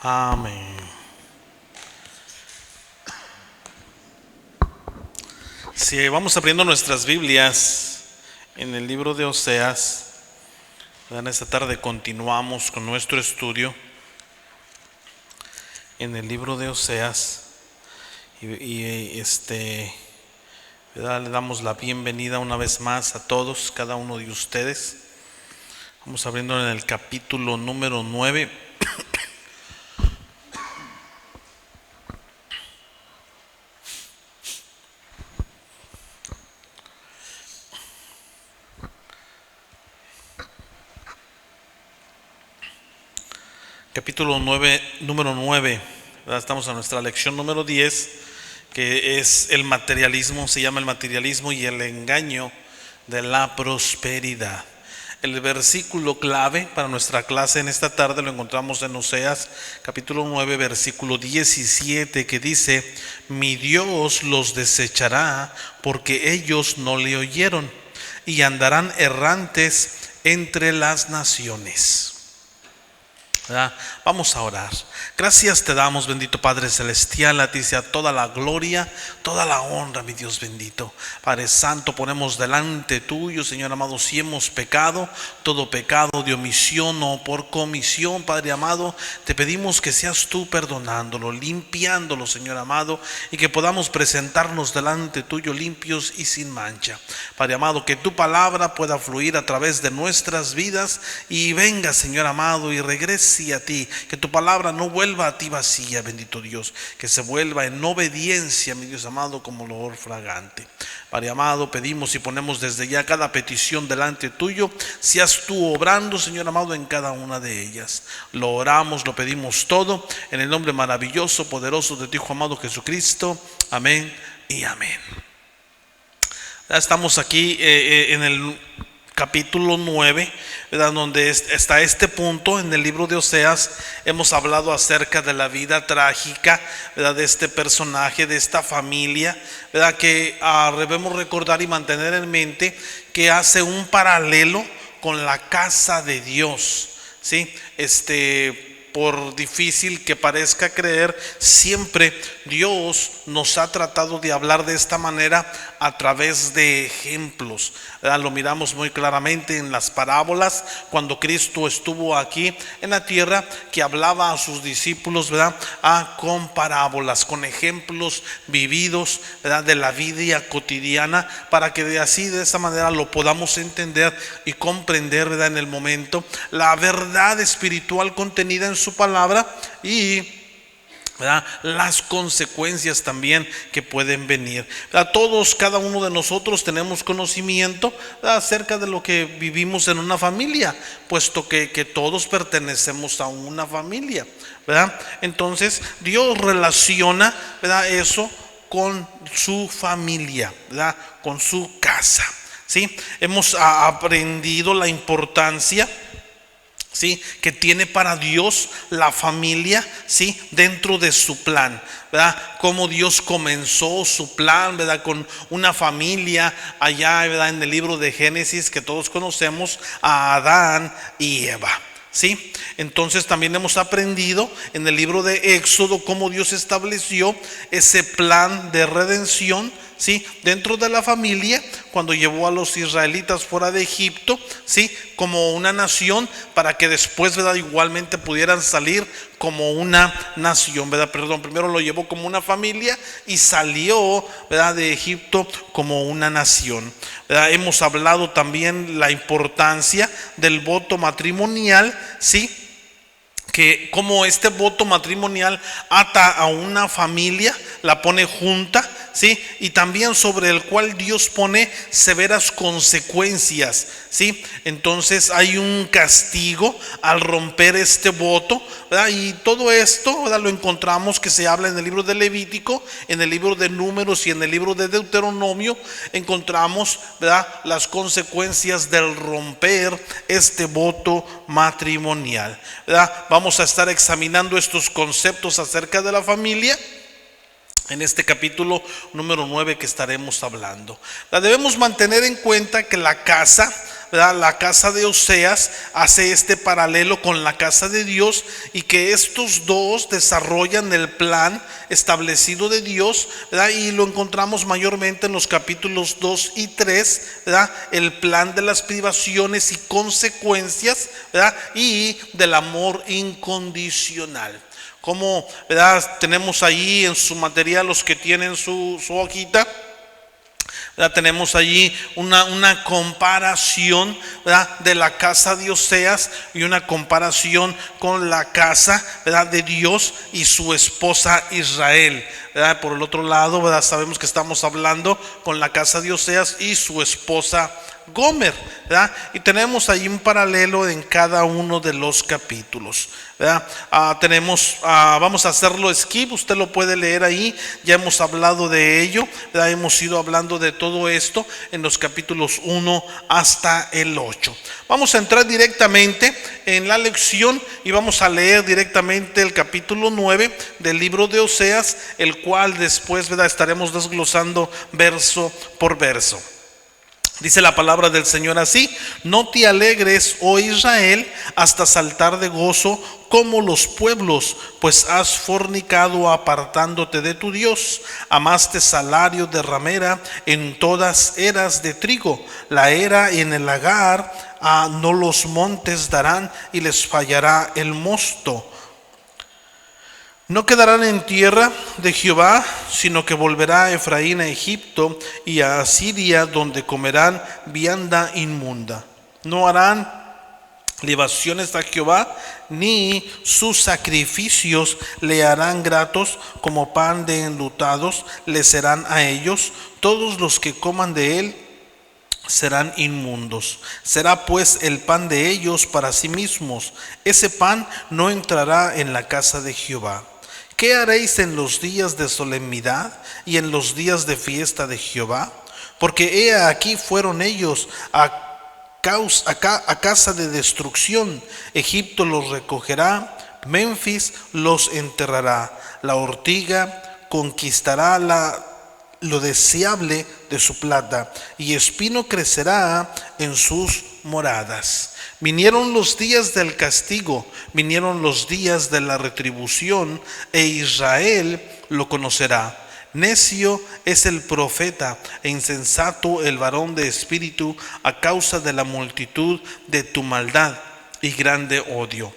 Amén. Si vamos abriendo nuestras Biblias en el libro de Oseas, en esta tarde continuamos con nuestro estudio en el libro de Oseas ¿verdad? Le damos la bienvenida una vez más a todos, cada uno de ustedes. Vamos abriendo en el capítulo número 9. Capítulo 9, número 9. Estamos en nuestra lección número 10, que es el materialismo, se llama el materialismo y el engaño de la prosperidad. El versículo clave para nuestra clase en esta tarde lo encontramos en Oseas capítulo 9, versículo 17, que dice: mi Dios los desechará porque ellos no le oyeron, y andarán errantes entre las naciones. ¿Verdad? Vamos a orar. Gracias te damos, bendito Padre Celestial. A ti sea toda la gloria, toda la honra, mi Dios bendito. Padre Santo, ponemos delante tuyo, Señor amado, si hemos pecado, todo pecado de omisión o por comisión, Padre amado, te pedimos que seas tú perdonándolo, limpiándolo, Señor amado, y que podamos presentarnos delante tuyo limpios y sin mancha. Padre amado, que tu palabra pueda fluir a través de nuestras vidas y venga, Señor amado, y regrese a ti, que tu palabra no vuelva a ti vacía, bendito Dios, que se vuelva en obediencia, mi Dios amado, como olor fragante. Padre amado, pedimos y ponemos desde ya cada petición delante tuyo, seas tú obrando, Señor amado, en cada una de ellas. Lo oramos, lo pedimos todo en el nombre maravilloso, poderoso de tu Hijo amado Jesucristo. Amén y amén. Ya estamos aquí en el capítulo 9, ¿verdad? Donde está este punto en el libro de Oseas. Hemos hablado acerca de la vida trágica, ¿verdad? De este personaje, de esta familia, ¿verdad? Que debemos recordar y mantener en mente que hace un paralelo con la casa de Dios, ¿sí? Por difícil que parezca creer, siempre Dios nos ha tratado de hablar de esta manera a través de ejemplos, ¿verdad? Lo miramos muy claramente en las parábolas cuando Cristo estuvo aquí en la tierra, que hablaba a sus discípulos, ¿verdad? Con parábolas, con ejemplos vividos, ¿verdad? De la vida cotidiana, para que de esa manera lo podamos entender y comprender, ¿verdad? En el momento, la verdad espiritual contenida en su palabra y, ¿verdad? Las consecuencias también que pueden venir, ¿verdad? Todos, cada uno de nosotros tenemos conocimiento, ¿verdad? Acerca de lo que vivimos en una familia, puesto que todos pertenecemos a una familia, ¿verdad? Entonces Dios relaciona, ¿verdad? Eso con su familia, ¿verdad? Con su casa, ¿sí? Hemos aprendido la importancia, ¿sí? Que tiene para Dios la familia, ¿sí? Dentro de su plan, ¿verdad? Cómo Dios comenzó su plan, ¿verdad? Con una familia allá, ¿verdad? En el libro de Génesis, que todos conocemos, a Adán y Eva, ¿sí? Entonces también hemos aprendido en el libro de Éxodo cómo Dios estableció ese plan de redención, ¿sí? Dentro de la familia, cuando llevó a los israelitas fuera de Egipto, ¿sí? Como una nación, para que después, ¿verdad? Igualmente pudieran salir como una nación, ¿verdad? Primero lo llevó como una familia y salió, ¿verdad? De Egipto como una nación, ¿verdad? Hemos hablado también la importancia del voto matrimonial, ¿sí? Que como este voto matrimonial ata a una familia, la pone junta, ¿sí? Y también sobre el cual Dios pone severas consecuencias, ¿sí? Entonces hay un castigo al romper este voto, ¿verdad? Y todo esto, ¿verdad? Lo encontramos que se habla en el libro de Levítico, en el libro de Números y en el libro de Deuteronomio. Encontramos, ¿verdad? Las consecuencias del romper este voto matrimonial, ¿verdad? Vamos a estar examinando estos conceptos acerca de la familia en este capítulo número 9 que estaremos hablando. Debemos mantener en cuenta que la casa, ¿verdad? La casa de Oseas hace este paralelo con la casa de Dios, y que estos dos desarrollan el plan establecido de Dios, ¿verdad? Y lo encontramos mayormente en los capítulos 2 y 3, ¿verdad? El plan de las privaciones y consecuencias, ¿verdad? Y del amor incondicional. Como, ¿verdad? Tenemos ahí en su material, los que tienen su hojita, ¿verdad? Tenemos allí una comparación, ¿verdad? De la casa de Oseas, y una comparación con la casa, ¿verdad? De Dios y su esposa Israel, ¿verdad? Por el otro lado, ¿verdad? Sabemos que estamos hablando con la casa de Oseas y su esposa Gomer, ¿verdad? Y tenemos ahí un paralelo en cada uno de los capítulos, ¿verdad? Vamos a hacerlo skip, usted lo puede leer ahí, ya hemos hablado de ello, ¿verdad? Hemos ido hablando de todo esto en los capítulos 1 hasta el 8. Vamos a entrar directamente en la lección y vamos a leer directamente el capítulo 9 del libro de Oseas, el cual después, ¿verdad?, estaremos desglosando verso por verso. Dice la palabra del Señor así: no te alegres, oh Israel, hasta saltar de gozo como los pueblos, pues has fornicado apartándote de tu Dios. Amaste salario de ramera en todas eras de trigo. La era en el lagar, no los montes darán, y les fallará el mosto. No quedarán en tierra de Jehová, sino que volverá a Efraín, a Egipto y a Asiria, donde comerán vianda inmunda. No harán libaciones a Jehová, ni sus sacrificios le harán gratos. Como pan de enlutados le serán a ellos. Todos los que coman de él serán inmundos. Será pues el pan de ellos para sí mismos. Ese pan no entrará en la casa de Jehová. ¿Qué haréis en los días de solemnidad y en los días de fiesta de Jehová? Porque he aquí fueron ellos a casa de destrucción. Egipto los recogerá, Memphis los enterrará. La ortiga conquistará lo deseable de su plata, y espino crecerá en sus moradas. Vinieron los días del castigo, vinieron los días de la retribución, e Israel lo conocerá. Necio es el profeta e insensato el varón de espíritu, a causa de la multitud de tu maldad y grande odio.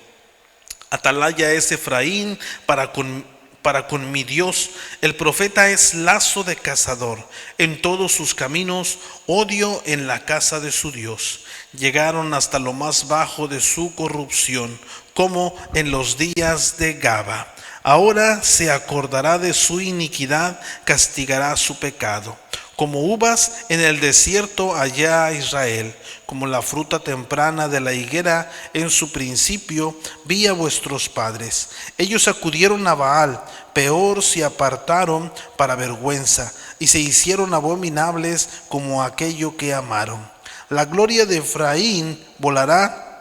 Atalaya es Efraín para con mi Dios. El profeta es lazo de cazador. En todos sus caminos odio en la casa de su Dios. Llegaron hasta lo más bajo de su corrupción, como en los días de Gaba. Ahora se acordará de su iniquidad, castigará su pecado. Como uvas en el desierto allá Israel, como la fruta temprana de la higuera en su principio, vi a vuestros padres. Ellos acudieron a Baal, peor se apartaron para vergüenza, y se hicieron abominables como aquello que amaron. La gloria de Efraín volará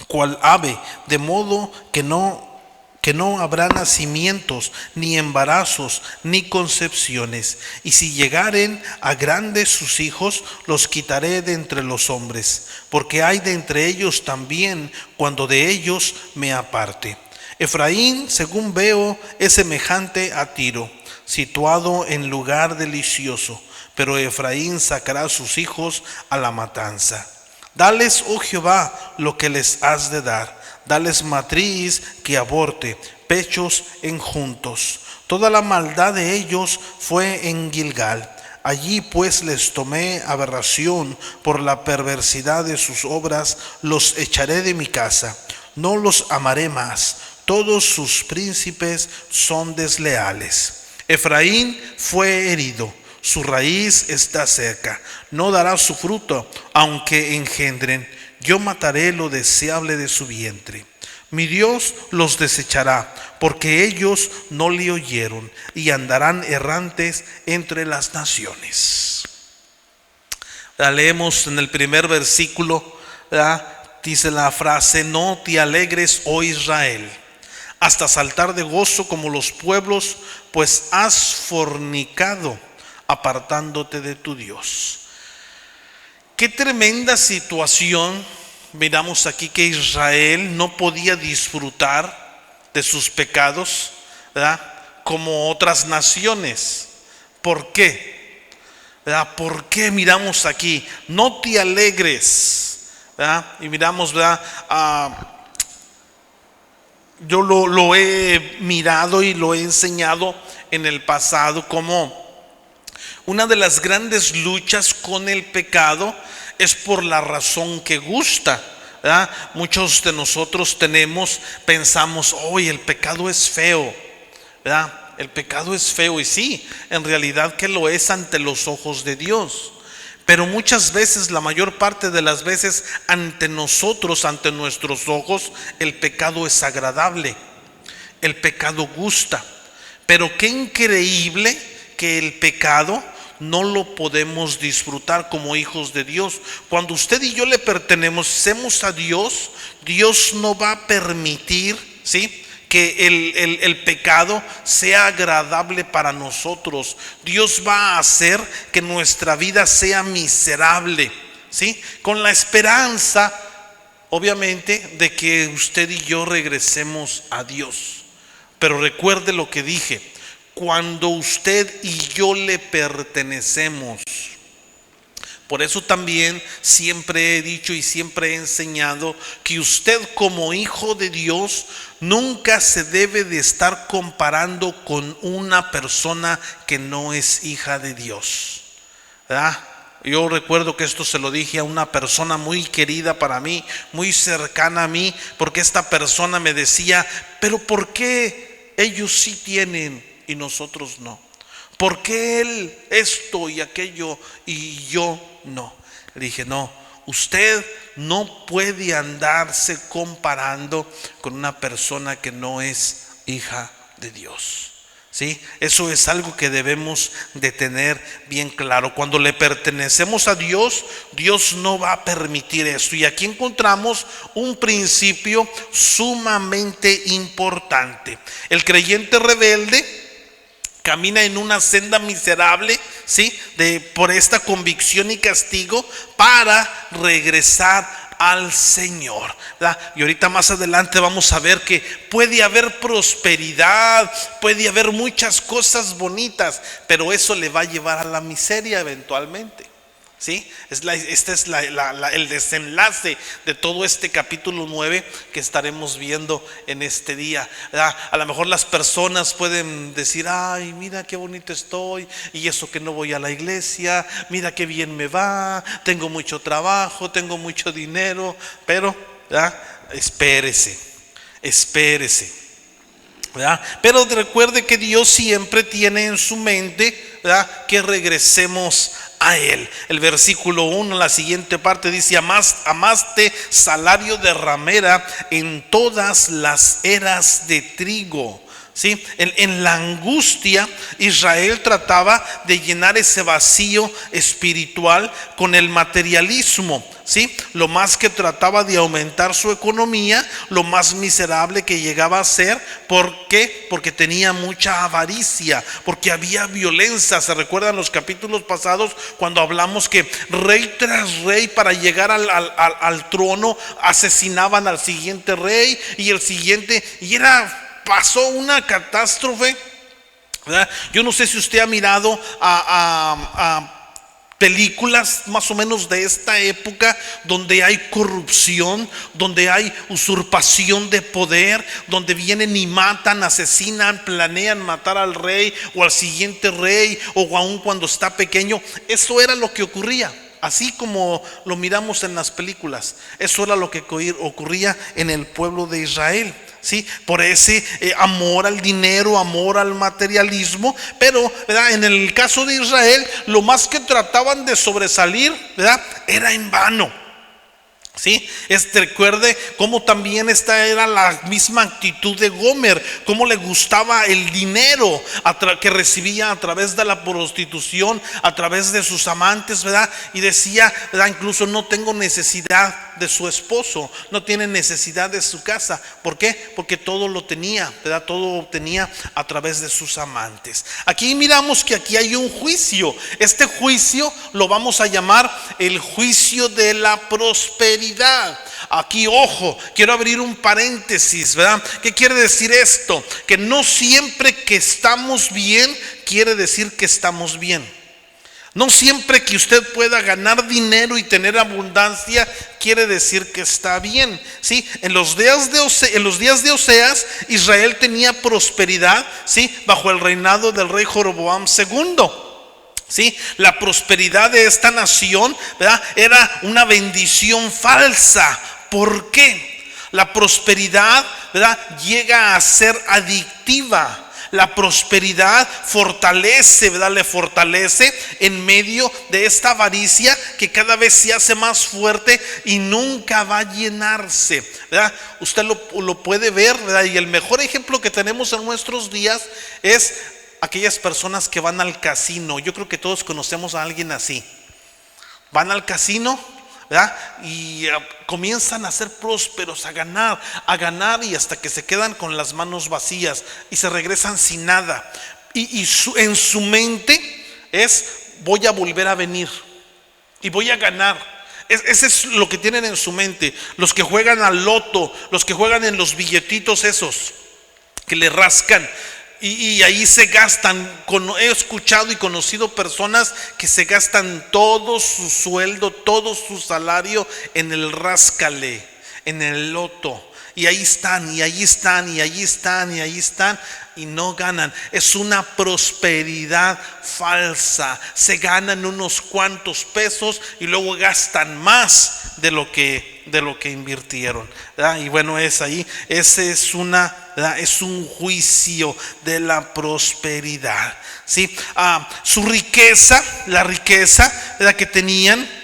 cual ave, de modo que no habrá nacimientos, ni embarazos, ni concepciones. Y si llegaren a grandes sus hijos, los quitaré de entre los hombres, porque hay de entre ellos también, cuando de ellos me aparte. Efraín, según veo, es semejante a Tiro, situado en lugar delicioso, pero Efraín sacará a sus hijos a la matanza. Dales, oh Jehová, lo que les has de dar. Dales matriz que aborte, pechos enjuntos. Toda la maldad de ellos fue en Gilgal. Allí pues les tomé aberración por la perversidad de sus obras. Los echaré de mi casa, no los amaré más. Todos sus príncipes son desleales. Efraín fue herido, su raíz está seca, no dará su fruto, aunque engendren. Yo mataré lo deseable de su vientre. Mi Dios los desechará, porque ellos no le oyeron, y andarán errantes entre las naciones. La leemos en el primer versículo, ¿verdad? Dice la frase: no te alegres, oh Israel, hasta saltar de gozo como los pueblos, pues has fornicado apartándote de tu Dios. Qué tremenda situación. Miramos aquí que Israel no podía disfrutar de sus pecados, ¿verdad?, como otras naciones. ¿Por qué? ¿Verdad? ¿Por qué miramos aquí? No te alegres, ¿verdad? Y miramos, ¿verdad? Yo lo he mirado y lo he enseñado en el pasado como una de las grandes luchas con el pecado es por la razón que gusta, ¿verdad? Muchos de nosotros pensamos, oye, el pecado es feo, ¿verdad? El pecado es feo, y sí, en realidad que lo es ante los ojos de Dios. Pero muchas veces, la mayor parte de las veces, ante nosotros, ante nuestros ojos, el pecado es agradable, el pecado gusta. Pero qué increíble que el pecado no lo podemos disfrutar como hijos de Dios. Cuando usted y yo le pertenecemos a Dios, Dios no va a permitir, ¿sí?, que el pecado sea agradable para nosotros. Dios va a hacer que nuestra vida sea miserable, ¿sí?, con la esperanza, obviamente, de que usted y yo regresemos a Dios. Pero recuerde lo que dije: cuando usted y yo le pertenecemos. Por eso también siempre he dicho y siempre he enseñado que usted, como hijo de Dios, nunca se debe de estar comparando con una persona que no es hija de Dios, ¿verdad? Yo recuerdo que esto se lo dije a una persona muy querida para mí, muy cercana a mí, porque esta persona me decía: pero ¿por qué ellos sí tienen y nosotros no? ¿Por qué él esto y aquello y yo no? Le dije: no, usted no puede andarse comparando con una persona que no es hija de Dios, ¿sí? Eso es algo que debemos de tener bien claro. Cuando le pertenecemos a Dios, Dios no va a permitir esto. Y aquí encontramos un principio sumamente importante. El creyente rebelde camina en una senda miserable, ¿sí?, por esta convicción y castigo, para regresar al Señor, ¿verdad? Y ahorita más adelante vamos a ver que puede haber prosperidad, puede haber muchas cosas bonitas, pero eso le va a llevar a la miseria eventualmente, ¿sí? Este es el desenlace de todo este capítulo 9 que estaremos viendo en este día, ¿verdad? A lo mejor las personas pueden decir: ay, mira qué bonito estoy, y eso que no voy a la iglesia, mira qué bien me va, tengo mucho trabajo, tengo mucho dinero. Pero, ¿verdad?, espérese, ¿verdad? Pero recuerde que Dios siempre tiene en su mente, ¿verdad?, que regresemos a Él. El versículo 1, la siguiente parte dice: amaste salario de ramera en todas las eras de trigo. ¿Sí? En la angustia, Israel trataba de llenar ese vacío espiritual con el materialismo, ¿sí? Lo más que trataba de aumentar su economía, lo más miserable que llegaba a ser. ¿Por qué? Porque tenía mucha avaricia, porque había violencia. ¿Se recuerdan los capítulos pasados cuando hablamos que rey tras rey, para llegar al trono, asesinaban al siguiente rey y el siguiente, y pasó una catástrofe, ¿verdad? Yo no sé si usted ha mirado a películas más o menos de esta época, donde hay corrupción, donde hay usurpación de poder, donde vienen y matan, asesinan, planean matar al rey o al siguiente rey, o aun cuando está pequeño. Eso era lo que ocurría, así como lo miramos en las películas. Eso era lo que ocurría en el pueblo de Israel, ¿sí? Por ese amor al dinero, amor al materialismo. Pero, ¿verdad?, en el caso de Israel, lo más que trataban de sobresalir, ¿verdad?, era en vano, ¿sí? Recuerde cómo también esta era la misma actitud de Gomer, cómo le gustaba el dinero que recibía a través de la prostitución, a través de sus amantes, ¿verdad? Y decía, ¿verdad?, incluso: no tengo necesidad de su esposo, no tiene necesidad de su casa. ¿Por qué? Porque todo lo tenía, ¿verdad? Todo lo obtenía a través de sus amantes. Aquí miramos que aquí hay un juicio. Este juicio lo vamos a llamar el juicio de la prosperidad. Aquí, ojo, quiero abrir un paréntesis, ¿verdad? ¿Qué quiere decir esto? Que no siempre que estamos bien quiere decir que estamos bien. No siempre que usted pueda ganar dinero y tener abundancia quiere decir que está bien. ¿Sí? En los días de Oseas, Israel tenía prosperidad, ¿sí? Bajo el reinado del rey Jeroboam II. ¿Sí? La prosperidad de esta nación, ¿verdad?, era una bendición falsa. ¿Por qué? La prosperidad, ¿verdad?, llega a ser adictiva. La prosperidad fortalece, ¿verdad? Le fortalece en medio de esta avaricia que cada vez se hace más fuerte y nunca va a llenarse, ¿verdad? Usted lo puede ver, ¿verdad? Y el mejor ejemplo que tenemos en nuestros días es aquellas personas que van al casino. Yo creo que todos conocemos a alguien así. Van al casino, ¿verdad? Y comienzan a ser prósperos, a ganar y hasta que se quedan con las manos vacías y se regresan sin nada. En su mente es: voy a volver a venir y voy a ganar. Ese es lo que tienen en su mente. Los que juegan al loto, los que juegan en los billetitos esos que le rascan. Y ahí se gastan. He escuchado y conocido personas que se gastan todo su sueldo, todo su salario en el ráscale, en el loto. Y ahí están, y ahí están, y ahí están, y ahí están, y no ganan. Es una prosperidad falsa. Se ganan unos cuantos pesos y luego gastan más de lo que invirtieron, ¿verdad? Y bueno, ese es es un juicio de la prosperidad, ¿sí? Su riqueza, la riqueza, ¿verdad?, que tenían,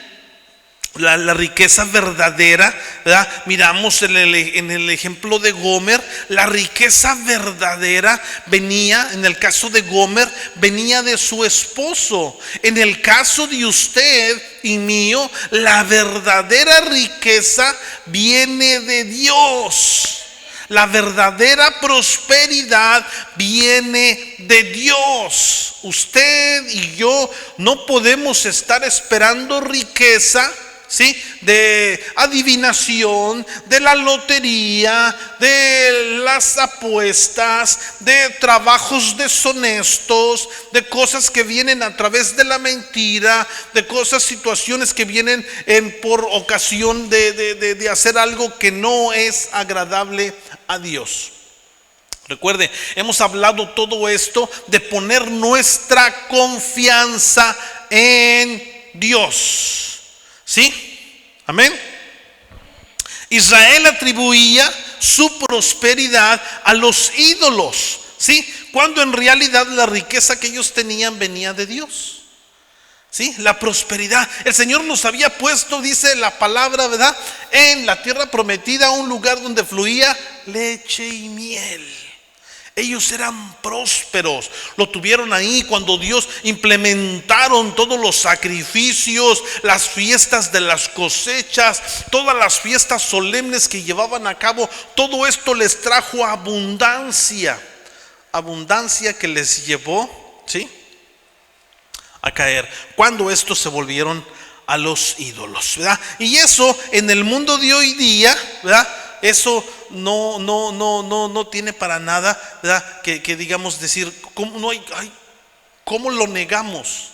la riqueza verdadera, ¿verdad? Miramos en el ejemplo de Gomer, la riqueza verdadera venía, en el caso de Gomer, venía de su esposo. En el caso de usted y mío, la verdadera riqueza viene de Dios. La verdadera prosperidad viene de Dios. Usted y yo no podemos estar esperando riqueza, ¿sí?, de adivinación, de la lotería, de las apuestas, de trabajos deshonestos, de cosas que vienen a través de la mentira, de situaciones que vienen por ocasión de hacer algo que no es agradable a Dios. Recuerde, hemos hablado todo esto de poner nuestra confianza en Dios. ¿Sí? Amén. Israel atribuía su prosperidad a los ídolos, ¿sí?, cuando en realidad la riqueza que ellos tenían venía de Dios. ¿Sí? La prosperidad. El Señor nos había puesto, dice la palabra, ¿verdad?, en la tierra prometida, un lugar donde fluía leche y miel. Ellos eran prósperos, lo tuvieron ahí cuando Dios implementaron todos los sacrificios, las fiestas de las cosechas, todas las fiestas solemnes que llevaban a cabo. Todo esto les trajo abundancia que les llevó, ¿sí?, a caer cuando estos se volvieron a los ídolos, ¿verdad? Y eso en el mundo de hoy día, ¿verdad?, eso no tiene para nada, ¿verdad?, que digamos decir, ¿cómo lo negamos?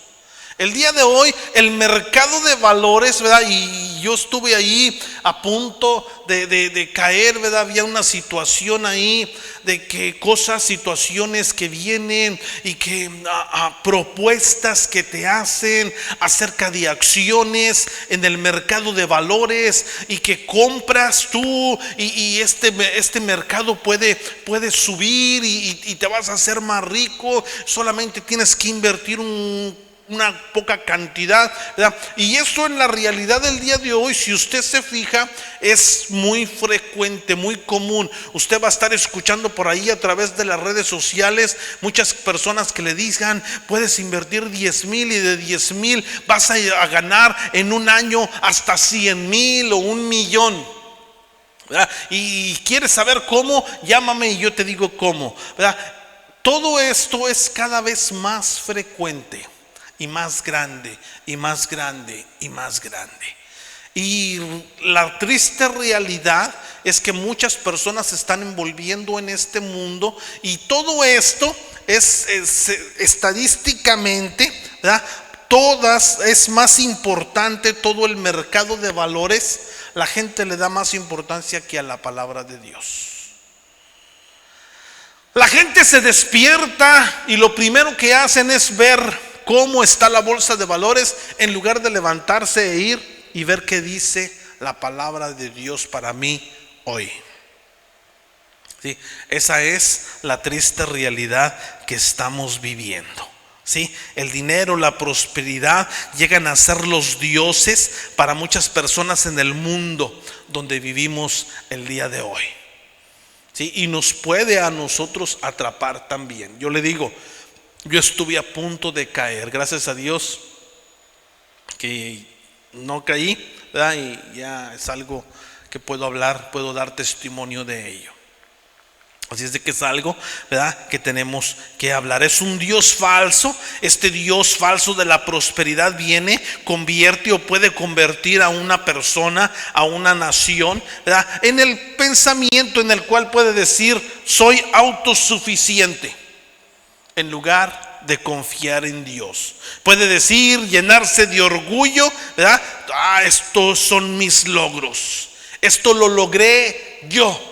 El día de hoy el mercado de valores, ¿verdad?, y yo estuve ahí a punto de caer, ¿verdad? Había una situación ahí de que situaciones que vienen y que propuestas que te hacen acerca de acciones en el mercado de valores y que compras tú y este mercado puede subir y te vas a hacer más rico. Solamente tienes que invertir una poca cantidad, ¿verdad? Y eso en la realidad del día de hoy, si usted se fija, es muy frecuente, muy común. Usted va a estar escuchando por ahí a través de las redes sociales muchas personas que le digan: puedes invertir 10,000 y de 10,000 vas a ganar en un año hasta 100,000 o 1,000,000, ¿verdad? Y quieres saber cómo, llámame y yo te digo cómo, ¿verdad? Todo esto es cada vez más frecuente y más grande y más grande y más grande. Y la triste realidad es que muchas personas se están envolviendo en este mundo, y todo esto es estadísticamente, ¿verdad? Es más importante todo el mercado de valores. La gente le da más importancia que a la palabra de Dios. La gente se despierta y lo primero que hacen es ver cómo está la bolsa de valores, en lugar de levantarse e ir y ver qué dice la palabra de Dios para mí hoy. ¿Sí? Esa es la triste realidad que estamos viviendo. ¿Sí? El dinero, la prosperidad llegan a ser los dioses para muchas personas en el mundo donde vivimos el día de hoy. ¿Sí? Y nos puede a nosotros atrapar también. Yo le digo, yo estuve a punto de caer, gracias a Dios que no caí, ¿verdad? Y ya es algo que puedo hablar, puedo dar testimonio de ello. Así es de que es algo, ¿verdad?, que tenemos que hablar. Es un Dios falso. Este Dios falso de la prosperidad viene, convierte o puede convertir a una persona, a una nación, ¿verdad?, en el pensamiento en el cual puede decir: soy autosuficiente, en lugar de confiar en Dios. Puede decir, llenarse de orgullo, ¿verdad? Estos son mis logros, esto lo logré yo,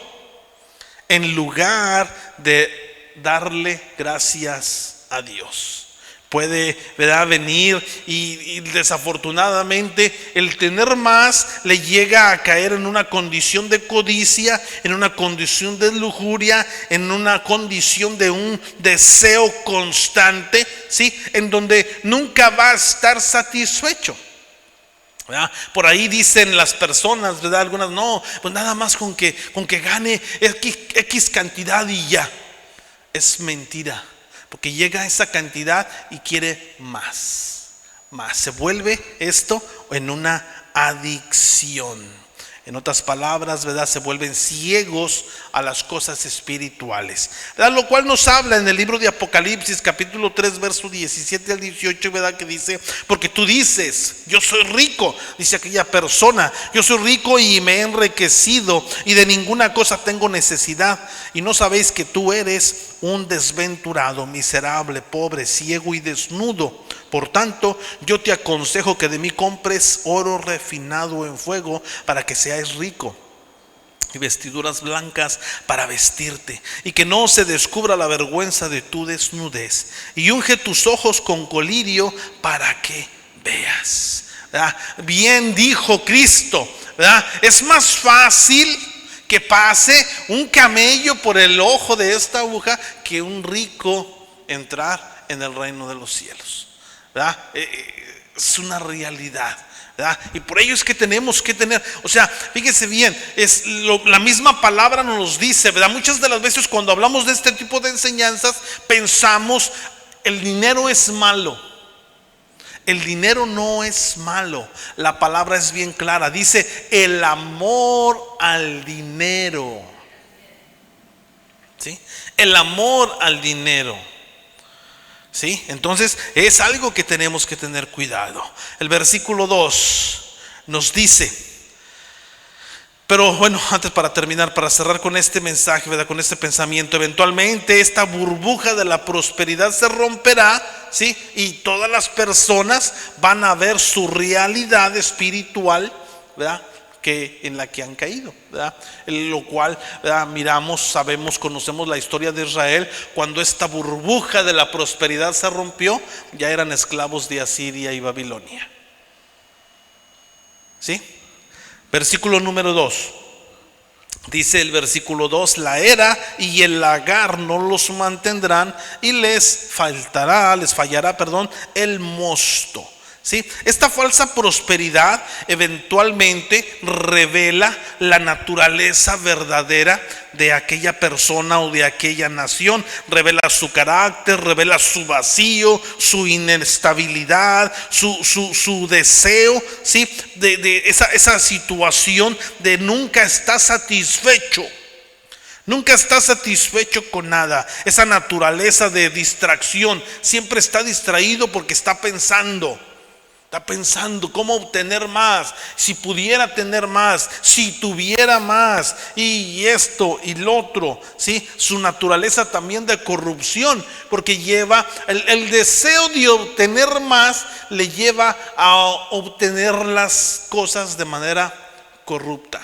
en lugar de darle gracias a Dios. Puede, ¿verdad?, venir y desafortunadamente el tener más le llega a caer en una condición de codicia, en una condición de lujuria, en una condición de un deseo constante, ¿sí?, en donde nunca va a estar satisfecho. ¿verdad? Por ahí dicen las personas, ¿verdad?, algunas: no, pues nada más con que gane X cantidad y ya. Es mentira, porque llega a esa cantidad y quiere más. Se vuelve esto en una adicción. En otras palabras, ¿verdad?, se vuelven ciegos a las cosas espirituales, ¿verdad? Lo cual nos habla en el libro de Apocalipsis, capítulo 3, verso 17 al 18, ¿verdad?, que dice: porque tú dices, yo soy rico, dice aquella persona, yo soy rico y me he enriquecido y de ninguna cosa tengo necesidad, y no sabéis que tú eres un desventurado, miserable, pobre, ciego y desnudo. Por tanto, yo te aconsejo que de mí compres oro refinado en fuego para que seas rico, y vestiduras blancas para vestirte, y que no se descubra la vergüenza de tu desnudez, y unge tus ojos con colirio para que veas. ¿Verdad? Bien dijo Cristo, ¿verdad? Es más fácil que pase un camello por el ojo de esta aguja que un rico entrar en el reino de los cielos. ¿Verdad? Es una realidad, ¿verdad? Y por ello es que tenemos que tener, o sea, fíjese bien, la misma palabra nos dice, ¿verdad? Muchas de las veces cuando hablamos de este tipo de enseñanzas pensamos: el dinero es malo. El dinero no es malo. La palabra es bien clara, dice: el amor al dinero. ¿Sí? El amor al dinero. ¿Sí? Entonces es algo que tenemos que tener cuidado. El versículo 2 nos dice, pero bueno, antes, para terminar, para cerrar con este mensaje, ¿verdad?, con este pensamiento: eventualmente esta burbuja de la prosperidad se romperá, ¿sí?, y todas las personas van a ver su realidad espiritual, ¿verdad?, en la que han caído, ¿verdad? Lo cual, ¿verdad?, miramos, sabemos, conocemos la historia de Israel. Cuando esta burbuja de la prosperidad se rompió, ya eran esclavos de Asiria y Babilonia. ¿Sí? Versículo número 2 Dice el versículo 2: la era y el lagar no los mantendrán, y les fallará, el mosto. ¿Sí? Esta falsa prosperidad eventualmente revela la naturaleza verdadera de aquella persona o de aquella nación. Revela su carácter, revela su vacío, su inestabilidad, su deseo, ¿sí? de esa situación de nunca está satisfecho. Nunca está satisfecho con nada. Esa naturaleza de distracción. Siempre está distraído porque está pensando cómo obtener más, si pudiera tener más, si tuviera más, y esto y lo otro, ¿sí? Su naturaleza también de corrupción, porque lleva el deseo de obtener más, le lleva a obtener las cosas de manera corrupta,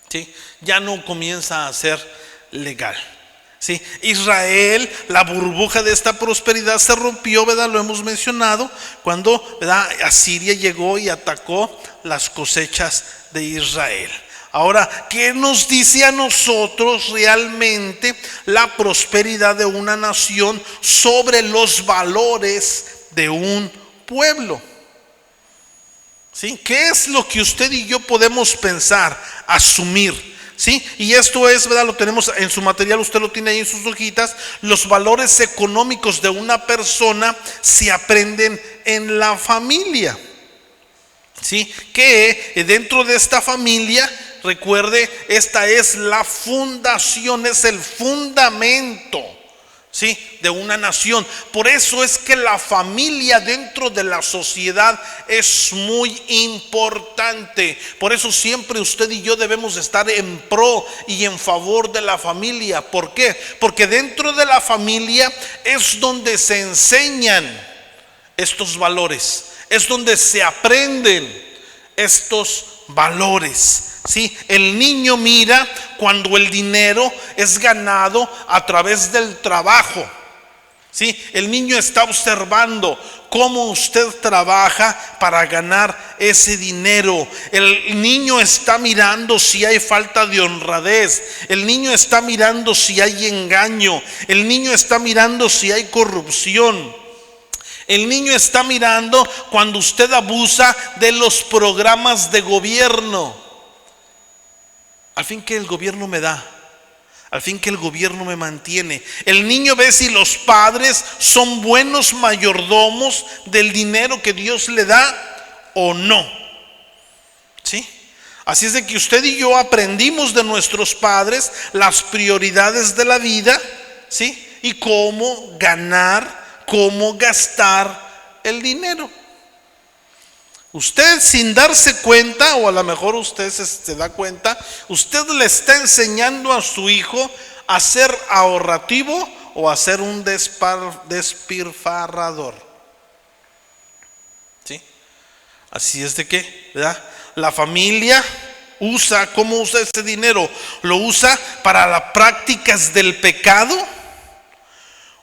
¿sí? Ya no comienza a ser legal. Sí, Israel, la burbuja de esta prosperidad se rompió, ¿verdad? Lo hemos mencionado, cuando, ¿verdad?, Asiria llegó y atacó las cosechas de Israel. Ahora, ¿qué nos dice a nosotros realmente la prosperidad de una nación sobre los valores de un pueblo? ¿Sí? ¿Qué es lo que usted y yo podemos pensar, asumir? ¿Sí? Y esto es, ¿verdad? Lo tenemos en su material, usted lo tiene ahí en sus hojitas. Los valores económicos de una persona se aprenden en la familia, ¿sí? Que dentro de esta familia, recuerde, esta es la fundación, es el fundamento, ¿sí?, de una nación. Por eso es que la familia dentro de la sociedad es muy importante. Por eso siempre usted y yo debemos estar en pro y en favor de la familia. ¿Por qué? Porque dentro de la familia es donde se enseñan estos valores, es donde se aprenden estos valores. Sí, el niño mira cuando el dinero es ganado a través del trabajo. Sí, el niño está observando cómo usted trabaja para ganar ese dinero. El niño está mirando si hay falta de honradez. El niño está mirando si hay engaño. El niño está mirando si hay corrupción. El niño está mirando cuando usted abusa de los programas de gobierno. Al fin que el gobierno me da, al fin que el gobierno me mantiene. El niño ve si los padres son buenos mayordomos del dinero que Dios le da o no. ¿Sí? Así es de que usted y yo aprendimos de nuestros padres las prioridades de la vida, ¿sí?, y cómo ganar, cómo gastar el dinero. Usted, sin darse cuenta, o a lo mejor usted se da cuenta, usted le está enseñando a su hijo a ser ahorrativo o a ser un despilfarrador. ¿Sí? Así es de que, ¿verdad?, la familia usa, ¿cómo usa ese dinero? Lo usa para las prácticas del pecado.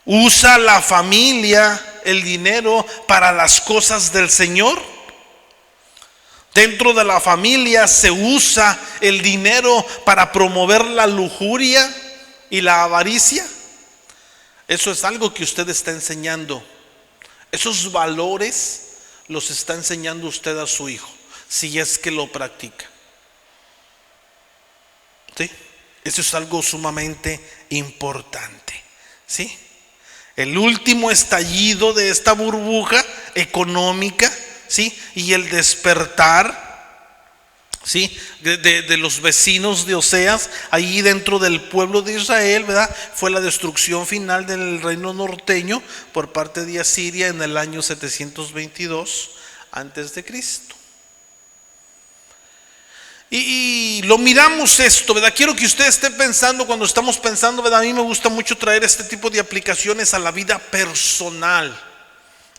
Usa la familia el dinero para las cosas del Señor. Dentro de la familia se usa el dinero para promover la lujuria y la avaricia. Eso es algo que usted está enseñando. Esos valores los está enseñando usted a su hijo, si es que lo practica. ¿Sí? Eso es algo sumamente importante. ¿Sí? El último estallido de esta burbuja económica, ¿sí?, y el despertar, ¿sí?, de los vecinos de Oseas, ahí dentro del pueblo de Israel, ¿verdad?, fue la destrucción final del reino norteño por parte de Asiria en el año 722 antes de Cristo. Y lo miramos esto, ¿verdad? Quiero que usted esté pensando, cuando estamos pensando, ¿verdad? A mí me gusta mucho traer este tipo de aplicaciones a la vida personal,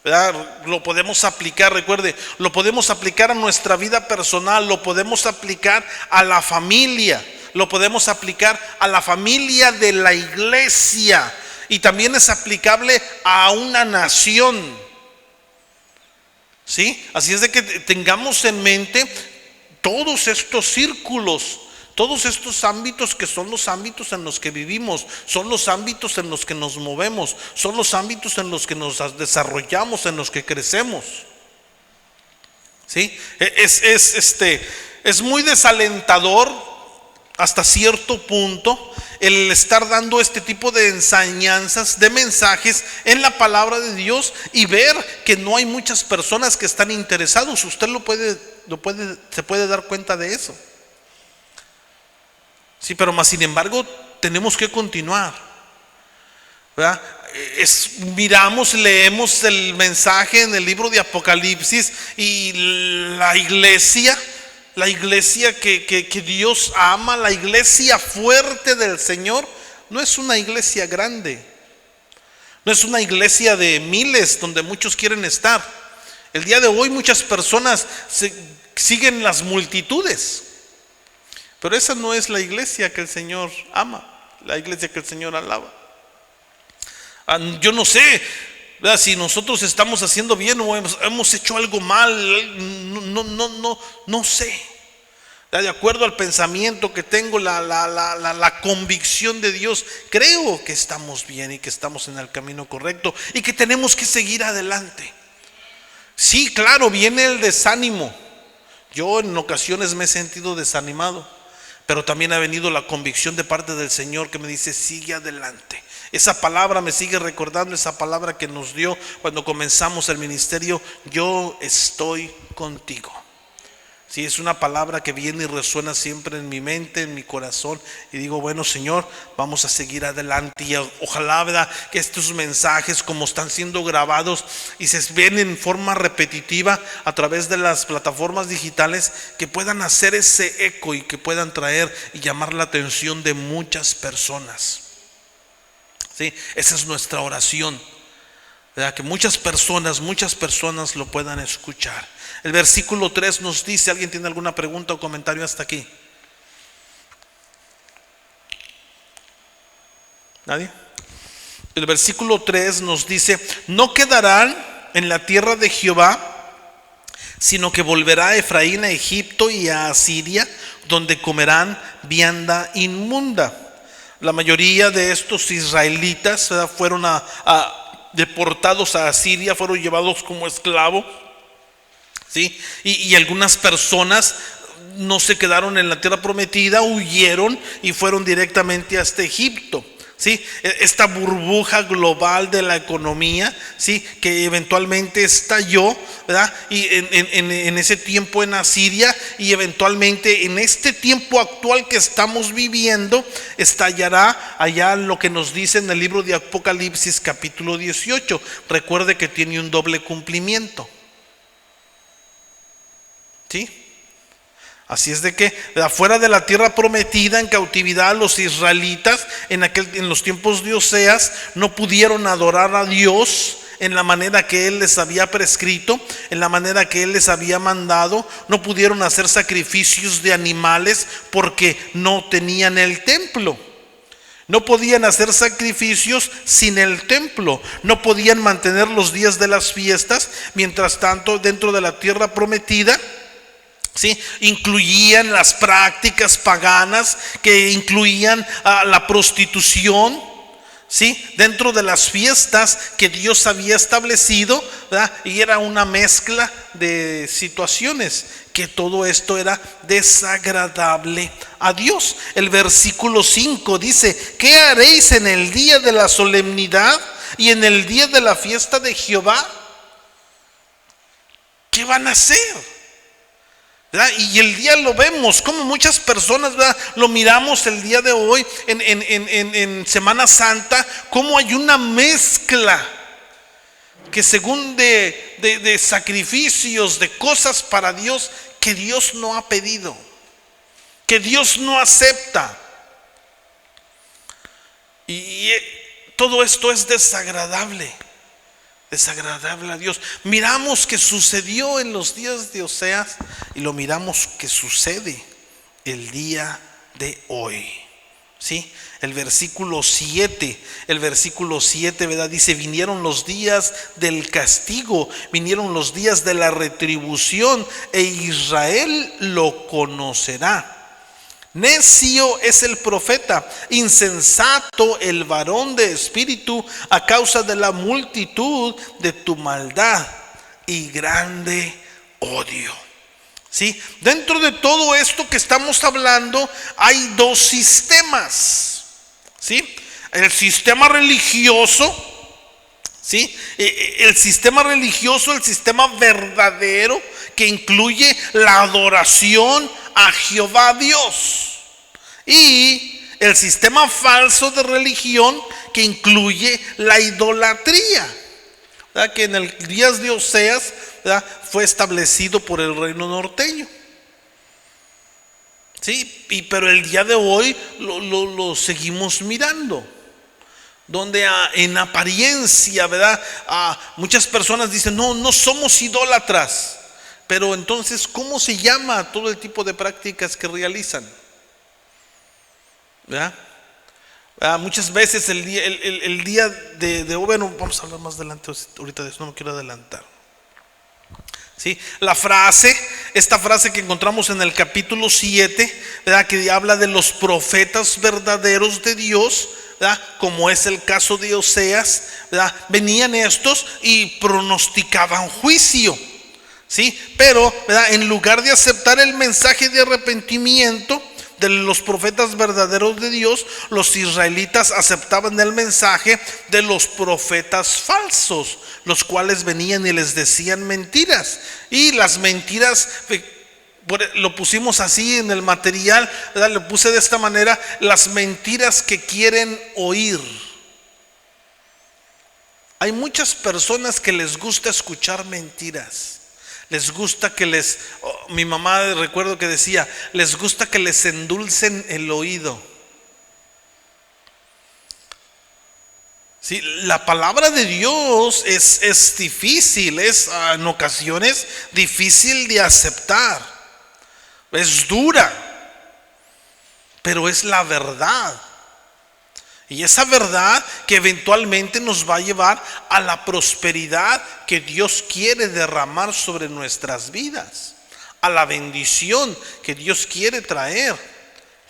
¿verdad? Lo podemos aplicar, recuerde, lo podemos aplicar a nuestra vida personal, lo podemos aplicar a la familia, lo podemos aplicar a la familia de la iglesia, y también es aplicable a una nación. ¿Sí? Así es de que tengamos en mente todos estos círculos Todos estos ámbitos que son los ámbitos en los que vivimos, son los ámbitos en los que nos movemos, son los ámbitos en los que nos desarrollamos, en los que crecemos. ¿Sí? Es muy desalentador hasta cierto punto el estar dando este tipo de enseñanzas, de mensajes en la palabra de Dios y ver que no hay muchas personas que están interesados. Usted se puede dar cuenta de eso. Sí, pero más sin embargo tenemos que continuar, ¿verdad? Leemos el mensaje en el libro de Apocalipsis y la iglesia que Dios ama, la iglesia fuerte del Señor, no es una iglesia grande, no es una iglesia de miles donde muchos quieren estar. El día de hoy muchas personas siguen las multitudes, pero esa no es la iglesia que el Señor ama, la iglesia que el Señor alaba. Yo no sé, ¿verdad?, si nosotros estamos haciendo bien o hemos hecho algo mal. No sé. De acuerdo al pensamiento que tengo, la convicción de Dios, creo que estamos bien y que estamos en el camino correcto y que tenemos que seguir adelante. Sí, claro, viene el desánimo. Yo en ocasiones me he sentido desanimado, pero también ha venido la convicción de parte del Señor que me dice: sigue adelante. Esa palabra me sigue recordando, esa palabra que nos dio cuando comenzamos el ministerio: yo estoy contigo. Sí, es una palabra que viene y resuena siempre en mi mente, en mi corazón, y digo: bueno, Señor, vamos a seguir adelante. Y ojalá, ¿verdad?, que estos mensajes, como están siendo grabados y se ven en forma repetitiva a través de las plataformas digitales, que puedan hacer ese eco y que puedan traer y llamar la atención de muchas personas. Sí, esa es nuestra oración, ¿verdad?, que muchas personas lo puedan escuchar. El versículo 3 nos dice, ¿alguien tiene alguna pregunta o comentario hasta aquí? ¿Nadie? El versículo 3 nos dice: no quedarán en la tierra de Jehová, sino que volverá a Efraín, a Egipto y a Asiria, donde comerán vianda inmunda. La mayoría de estos israelitas, ¿verdad?, fueron deportados a Asiria, fueron llevados como esclavos. ¿Sí? Y algunas personas no se quedaron en la tierra prometida, huyeron y fueron directamente hasta Egipto. ¿Sí? Esta burbuja global de la economía, ¿sí?, que eventualmente estalló, ¿verdad?, y en ese tiempo en Asiria, y eventualmente en este tiempo actual que estamos viviendo estallará allá lo que nos dice en el libro de Apocalipsis capítulo 18. Recuerde que tiene un doble cumplimiento. ¿Sí? Así es de que afuera de la tierra prometida, en cautividad, los israelitas en los tiempos de Oseas no pudieron adorar a Dios en la manera que Él les había prescrito, en la manera que Él les había mandado. No pudieron hacer sacrificios de animales porque no tenían el templo. No podían hacer sacrificios sin el templo. No podían mantener los días de las fiestas. Mientras tanto, dentro de la tierra prometida, ¿sí?, incluían las prácticas paganas, que incluían la prostitución, ¿sí?, dentro de las fiestas que Dios había establecido, ¿verdad? Y era una mezcla de situaciones, que todo esto era desagradable a Dios. El versículo 5 dice: ¿qué haréis en el día de la solemnidad y en el día de la fiesta de Jehová? ¿Qué van a hacer? ¿Verdad? Y el día lo vemos, como muchas personas, ¿verdad?, lo miramos el día de hoy en Semana Santa, como hay una mezcla que según de sacrificios, de cosas para Dios que Dios no ha pedido, que Dios no acepta. Y todo esto es desagradable a Dios. Miramos que sucedió en los días de Oseas y lo miramos que sucede el día de hoy. ¿Sí? El versículo 7, ¿verdad?, dice: vinieron los días del castigo, vinieron los días de la retribución, e Israel lo conocerá. Necio es el profeta, insensato el varón de espíritu, a causa de la multitud de tu maldad y grande odio. ¿Sí? Dentro de todo esto que estamos hablando hay dos sistemas. ¿Sí? El sistema religioso, ¿sí? El sistema religioso, el sistema verdadero, que incluye la adoración a Jehová Dios, y el sistema falso de religión, que incluye la idolatría, ¿verdad? Que en el días de Oseas, ¿verdad?, fue establecido por el reino norteño. Sí, pero el día de hoy lo seguimos mirando, donde en apariencia, ¿verdad?, muchas personas dicen, no somos idólatras. Pero entonces, ¿cómo se llama todo el tipo de prácticas que realizan? ¿Verdad? Muchas veces el día de bueno, vamos a hablar más adelante, ahorita de eso no me quiero adelantar. ¿Sí? Esta frase que encontramos en el capítulo 7, ¿verdad?, que habla de los profetas verdaderos de Dios, ¿verdad?, como es el caso de Oseas, ¿verdad? Venían estos y pronosticaban juicio. ¿Sí? Pero, ¿verdad?, en lugar de aceptar el mensaje de arrepentimiento de los profetas verdaderos de Dios, los israelitas aceptaban el mensaje de los profetas falsos, los cuales venían y les decían mentiras. Y las mentiras, lo pusimos así en el material, ¿verdad?, lo puse de esta manera: las mentiras que quieren oír. Hay muchas personas que les gusta escuchar mentiras. Les gusta mi mamá, recuerdo que decía, les gusta que les endulcen el oído. ¿Sí? La palabra de Dios es difícil, es en ocasiones difícil de aceptar, es dura, pero es la verdad. Y esa verdad que eventualmente nos va a llevar a la prosperidad que Dios quiere derramar sobre nuestras vidas, a la bendición que Dios quiere traer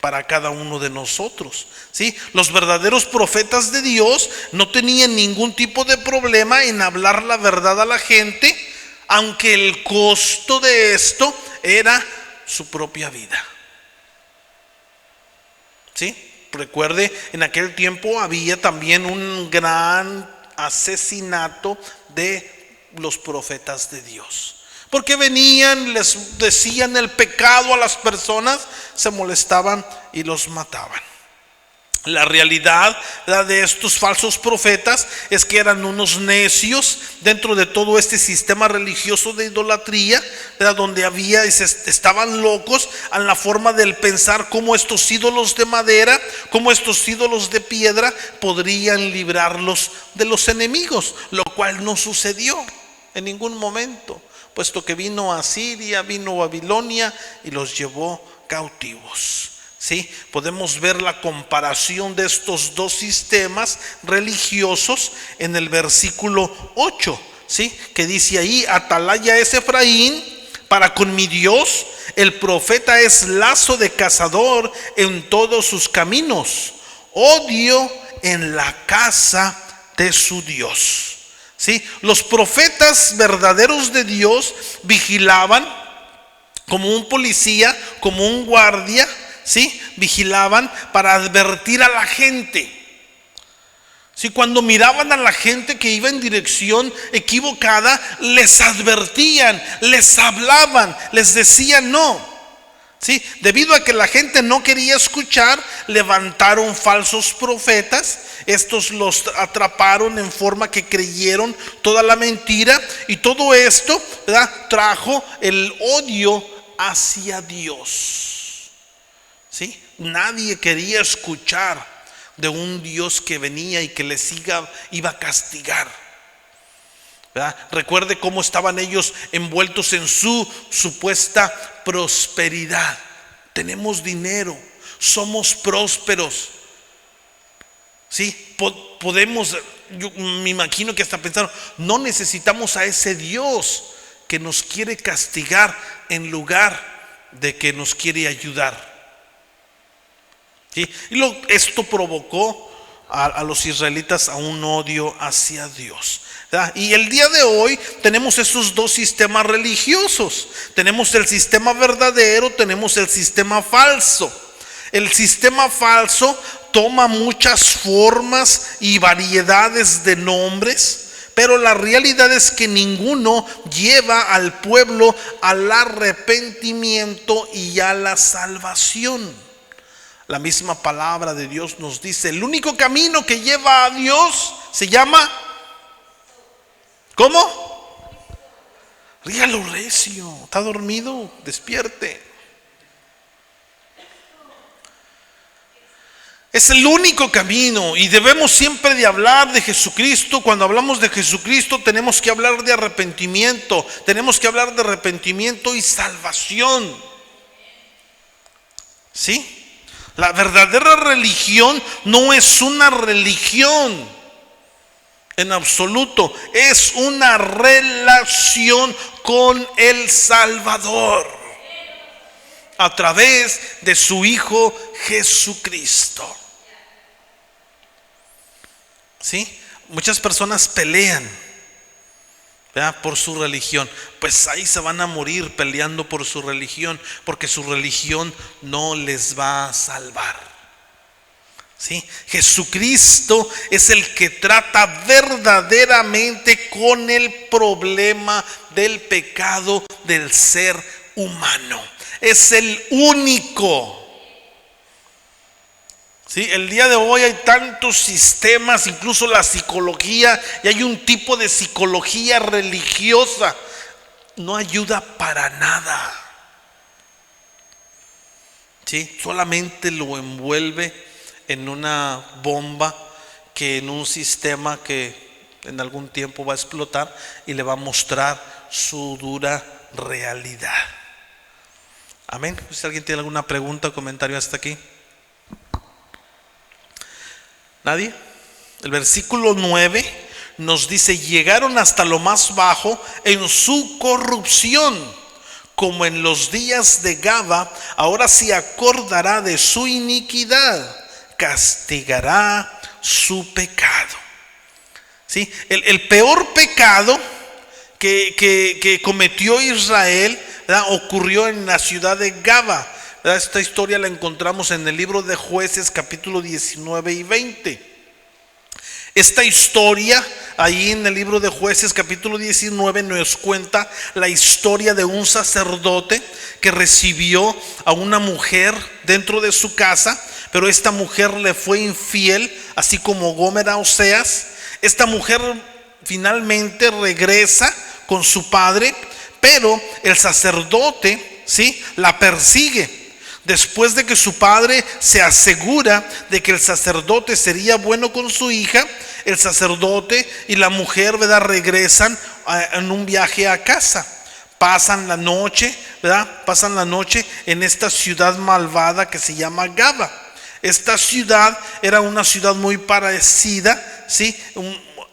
para cada uno de nosotros. ¿Sí? Los verdaderos profetas de Dios no tenían ningún tipo de problema en hablar la verdad a la gente, aunque el costo de esto era su propia vida. ¿Sí? Recuerde, en aquel tiempo había también un gran asesinato de los profetas de Dios, porque venían, les decían el pecado a las personas, se molestaban y los mataban. La realidad de estos falsos profetas es que eran unos necios dentro de todo este sistema religioso de idolatría, donde estaban locos en la forma del pensar cómo estos ídolos de madera, cómo estos ídolos de piedra podrían librarlos de los enemigos, lo cual no sucedió en ningún momento, puesto que vino Asiria, vino Babilonia y los llevó cautivos. ¿Sí? Podemos ver la comparación de estos dos sistemas religiosos en el versículo 8, ¿sí? Que dice ahí: atalaya es Efraín para con mi Dios, el profeta es lazo de cazador en todos sus caminos, odio en la casa de su Dios. ¿Sí? Los profetas verdaderos de Dios vigilaban como un policía, como un guardia. ¿Sí? Vigilaban para advertir a la gente. ¿Sí? Cuando miraban a la gente que iba en dirección equivocada, les advertían, les hablaban, les decían no. ¿Sí? Debido a que la gente no quería escuchar, levantaron falsos profetas. Estos los atraparon en forma que creyeron toda la mentira, y todo esto, ¿verdad?, trajo el odio hacia Dios. ¿Sí? Nadie quería escuchar de un Dios que venía y que les iba a castigar, ¿verdad? Recuerde cómo estaban ellos envueltos en su supuesta prosperidad. Tenemos dinero, somos prósperos. ¿Sí? Podemos, yo me imagino que hasta pensaron, no necesitamos a ese Dios que nos quiere castigar en lugar de que nos quiere ayudar. ¿sí? Esto provocó a los israelitas a un odio hacia Dios, ¿verdad? Y el día de hoy tenemos esos dos sistemas religiosos. Tenemos el sistema verdadero, tenemos el sistema falso. El sistema falso toma muchas formas y variedades de nombres, pero la realidad es que ninguno lleva al pueblo al arrepentimiento y a la salvación. La misma palabra de Dios nos dice: el único camino que lleva a Dios se llama, ¿cómo? Ríalo recio. ¿Está dormido? Despierte. Es el único camino, y debemos siempre de hablar de Jesucristo. Cuando hablamos de Jesucristo tenemos que hablar de arrepentimiento. Tenemos que hablar de arrepentimiento y salvación. ¿Sí? La verdadera religión no es una religión en absoluto, es una relación con el Salvador a través de su Hijo Jesucristo. ¿Sí? Muchas personas pelean, ¿verdad?, por su religión. Pues ahí se van a morir peleando por su religión, porque su religión no les va a salvar. ¿Sí? Jesucristo es el que trata verdaderamente con el problema del pecado del ser humano. Es el único. ¿Sí? El día de hoy hay tantos sistemas, incluso la psicología, y hay un tipo de psicología religiosa. No ayuda para nada. ¿Sí? Solamente lo envuelve en una bomba, que en un sistema que en algún tiempo va a explotar y le va a mostrar su dura realidad. Amén. Si alguien tiene alguna pregunta o comentario hasta aquí. ¿Nadie? El versículo 9 nos dice: llegaron hasta lo más bajo en su corrupción, como en los días de Gaba. Ahora se acordará de su iniquidad, castigará su pecado. ¿Sí? El peor pecado que cometió Israel, ¿verdad?, ocurrió en la ciudad de Gaba. Esta historia la encontramos en el libro de Jueces, capítulo 19 y 20. Esta historia, ahí en el libro de Jueces, capítulo 19, nos cuenta la historia de un sacerdote que recibió a una mujer dentro de su casa, pero esta mujer le fue infiel, así como Gomer a Oseas. Esta mujer finalmente regresa con su padre, pero el sacerdote, ¿sí?, la persigue. Después de que su padre se asegura de que el sacerdote sería bueno con su hija, el sacerdote y la mujer, ¿verdad?, regresan en un viaje a casa. Pasan la noche, ¿verdad?, pasan la noche en esta ciudad malvada que se llama Gaba. Esta ciudad era una ciudad muy parecida, ¿sí?,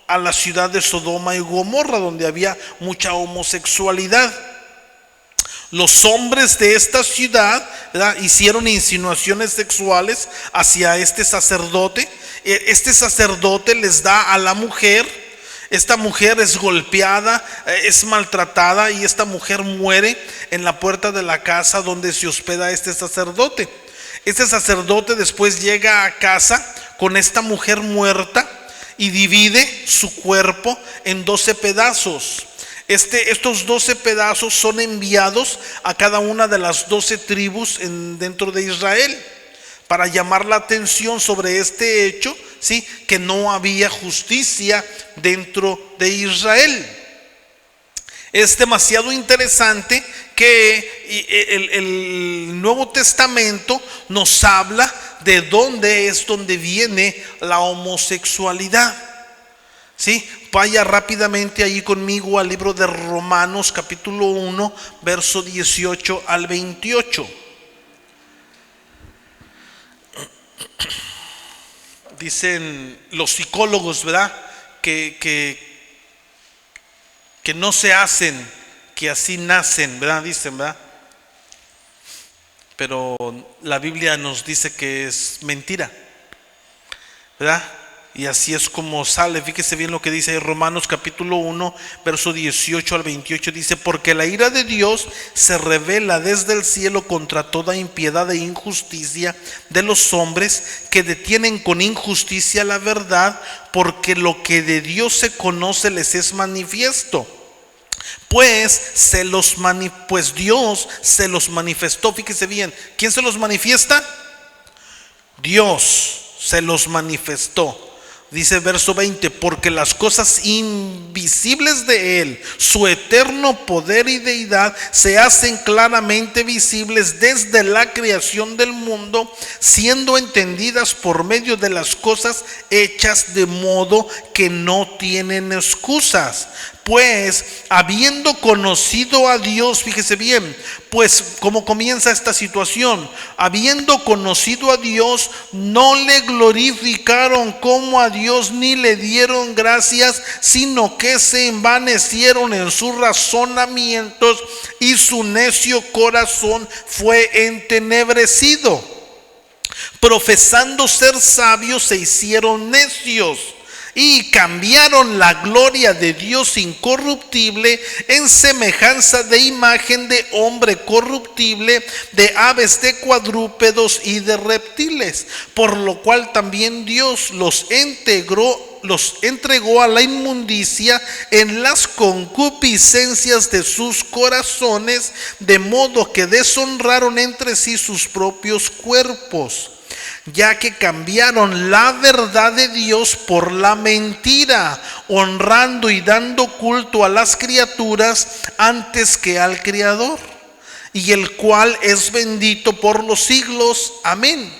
a la ciudad de Sodoma y Gomorra, donde había mucha homosexualidad. Los hombres de esta ciudad, ¿verdad?, hicieron insinuaciones sexuales hacia este sacerdote. Este sacerdote les da a la mujer. Esta mujer es golpeada, es maltratada, y esta mujer muere en la puerta de la casa donde se hospeda este sacerdote. Este sacerdote después llega a casa con esta mujer muerta y divide su cuerpo en 12 pedazos. Estos 12 pedazos son enviados a cada una de las 12 tribus dentro de Israel, para llamar la atención sobre este hecho, ¿sí?, que no había justicia dentro de Israel. Es demasiado interesante que el Nuevo Testamento nos habla de dónde viene la homosexualidad. ¿Sí? Vaya rápidamente ahí conmigo al libro de Romanos, capítulo 1, verso 18 al 28. Dicen los psicólogos, ¿verdad?, que no se hacen, que así nacen, ¿verdad? Dicen, ¿verdad? pero la Biblia nos dice que es mentira, ¿verdad? Y así es como sale. Fíjese bien lo que dice ahí Romanos capítulo 1, verso 18 al 28. Dice: porque la ira de Dios se revela desde el cielo contra toda impiedad e injusticia de los hombres que detienen con injusticia la verdad, porque lo que de Dios se conoce les es manifiesto. Pues Dios se los manifestó. Fíjese bien, ¿quién se los manifiesta? Dios se los manifestó. Dice verso 20: porque las cosas invisibles de Él, su eterno poder y deidad, se hacen claramente visibles desde la creación del mundo, siendo entendidas por medio de las cosas hechas, de modo que no tienen excusas. Pues habiendo conocido a Dios, fíjese bien, pues cómo comienza esta situación: habiendo conocido a Dios, no le glorificaron como a Dios ni le dieron gracias, sino que se envanecieron en sus razonamientos y su necio corazón fue entenebrecido. Profesando ser sabios, se hicieron necios y cambiaron la gloria de Dios incorruptible en semejanza de imagen de hombre corruptible, de aves, de cuadrúpedos y de reptiles, por lo cual también Dios los entregó a la inmundicia en las concupiscencias de sus corazones, de modo que deshonraron entre sí sus propios cuerpos, ya que cambiaron la verdad de Dios por la mentira, honrando y dando culto a las criaturas antes que al Creador, y el cual es bendito por los siglos. Amén.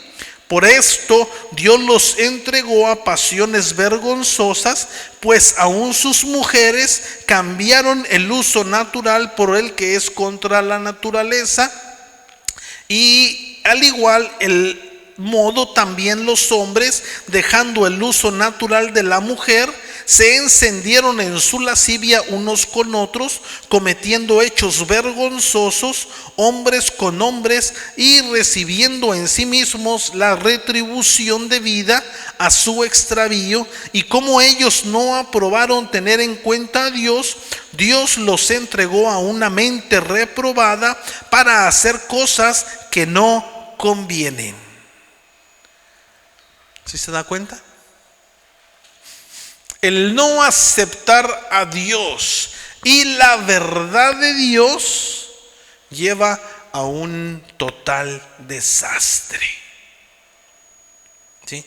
Por esto Dios los entregó a pasiones vergonzosas, pues aún sus mujeres cambiaron el uso natural por el que es contra la naturaleza, y al igual el modo también los hombres, dejando el uso natural de la mujer, se encendieron en su lascivia unos con otros, cometiendo hechos vergonzosos hombres con hombres, y recibiendo en sí mismos la retribución debida a su extravío. Y como ellos no aprobaron tener en cuenta a Dios, Dios los entregó a una mente reprobada para hacer cosas que no convienen. ¿Sí se da cuenta? El no aceptar a Dios y la verdad de Dios lleva a un total desastre. ¿Sí?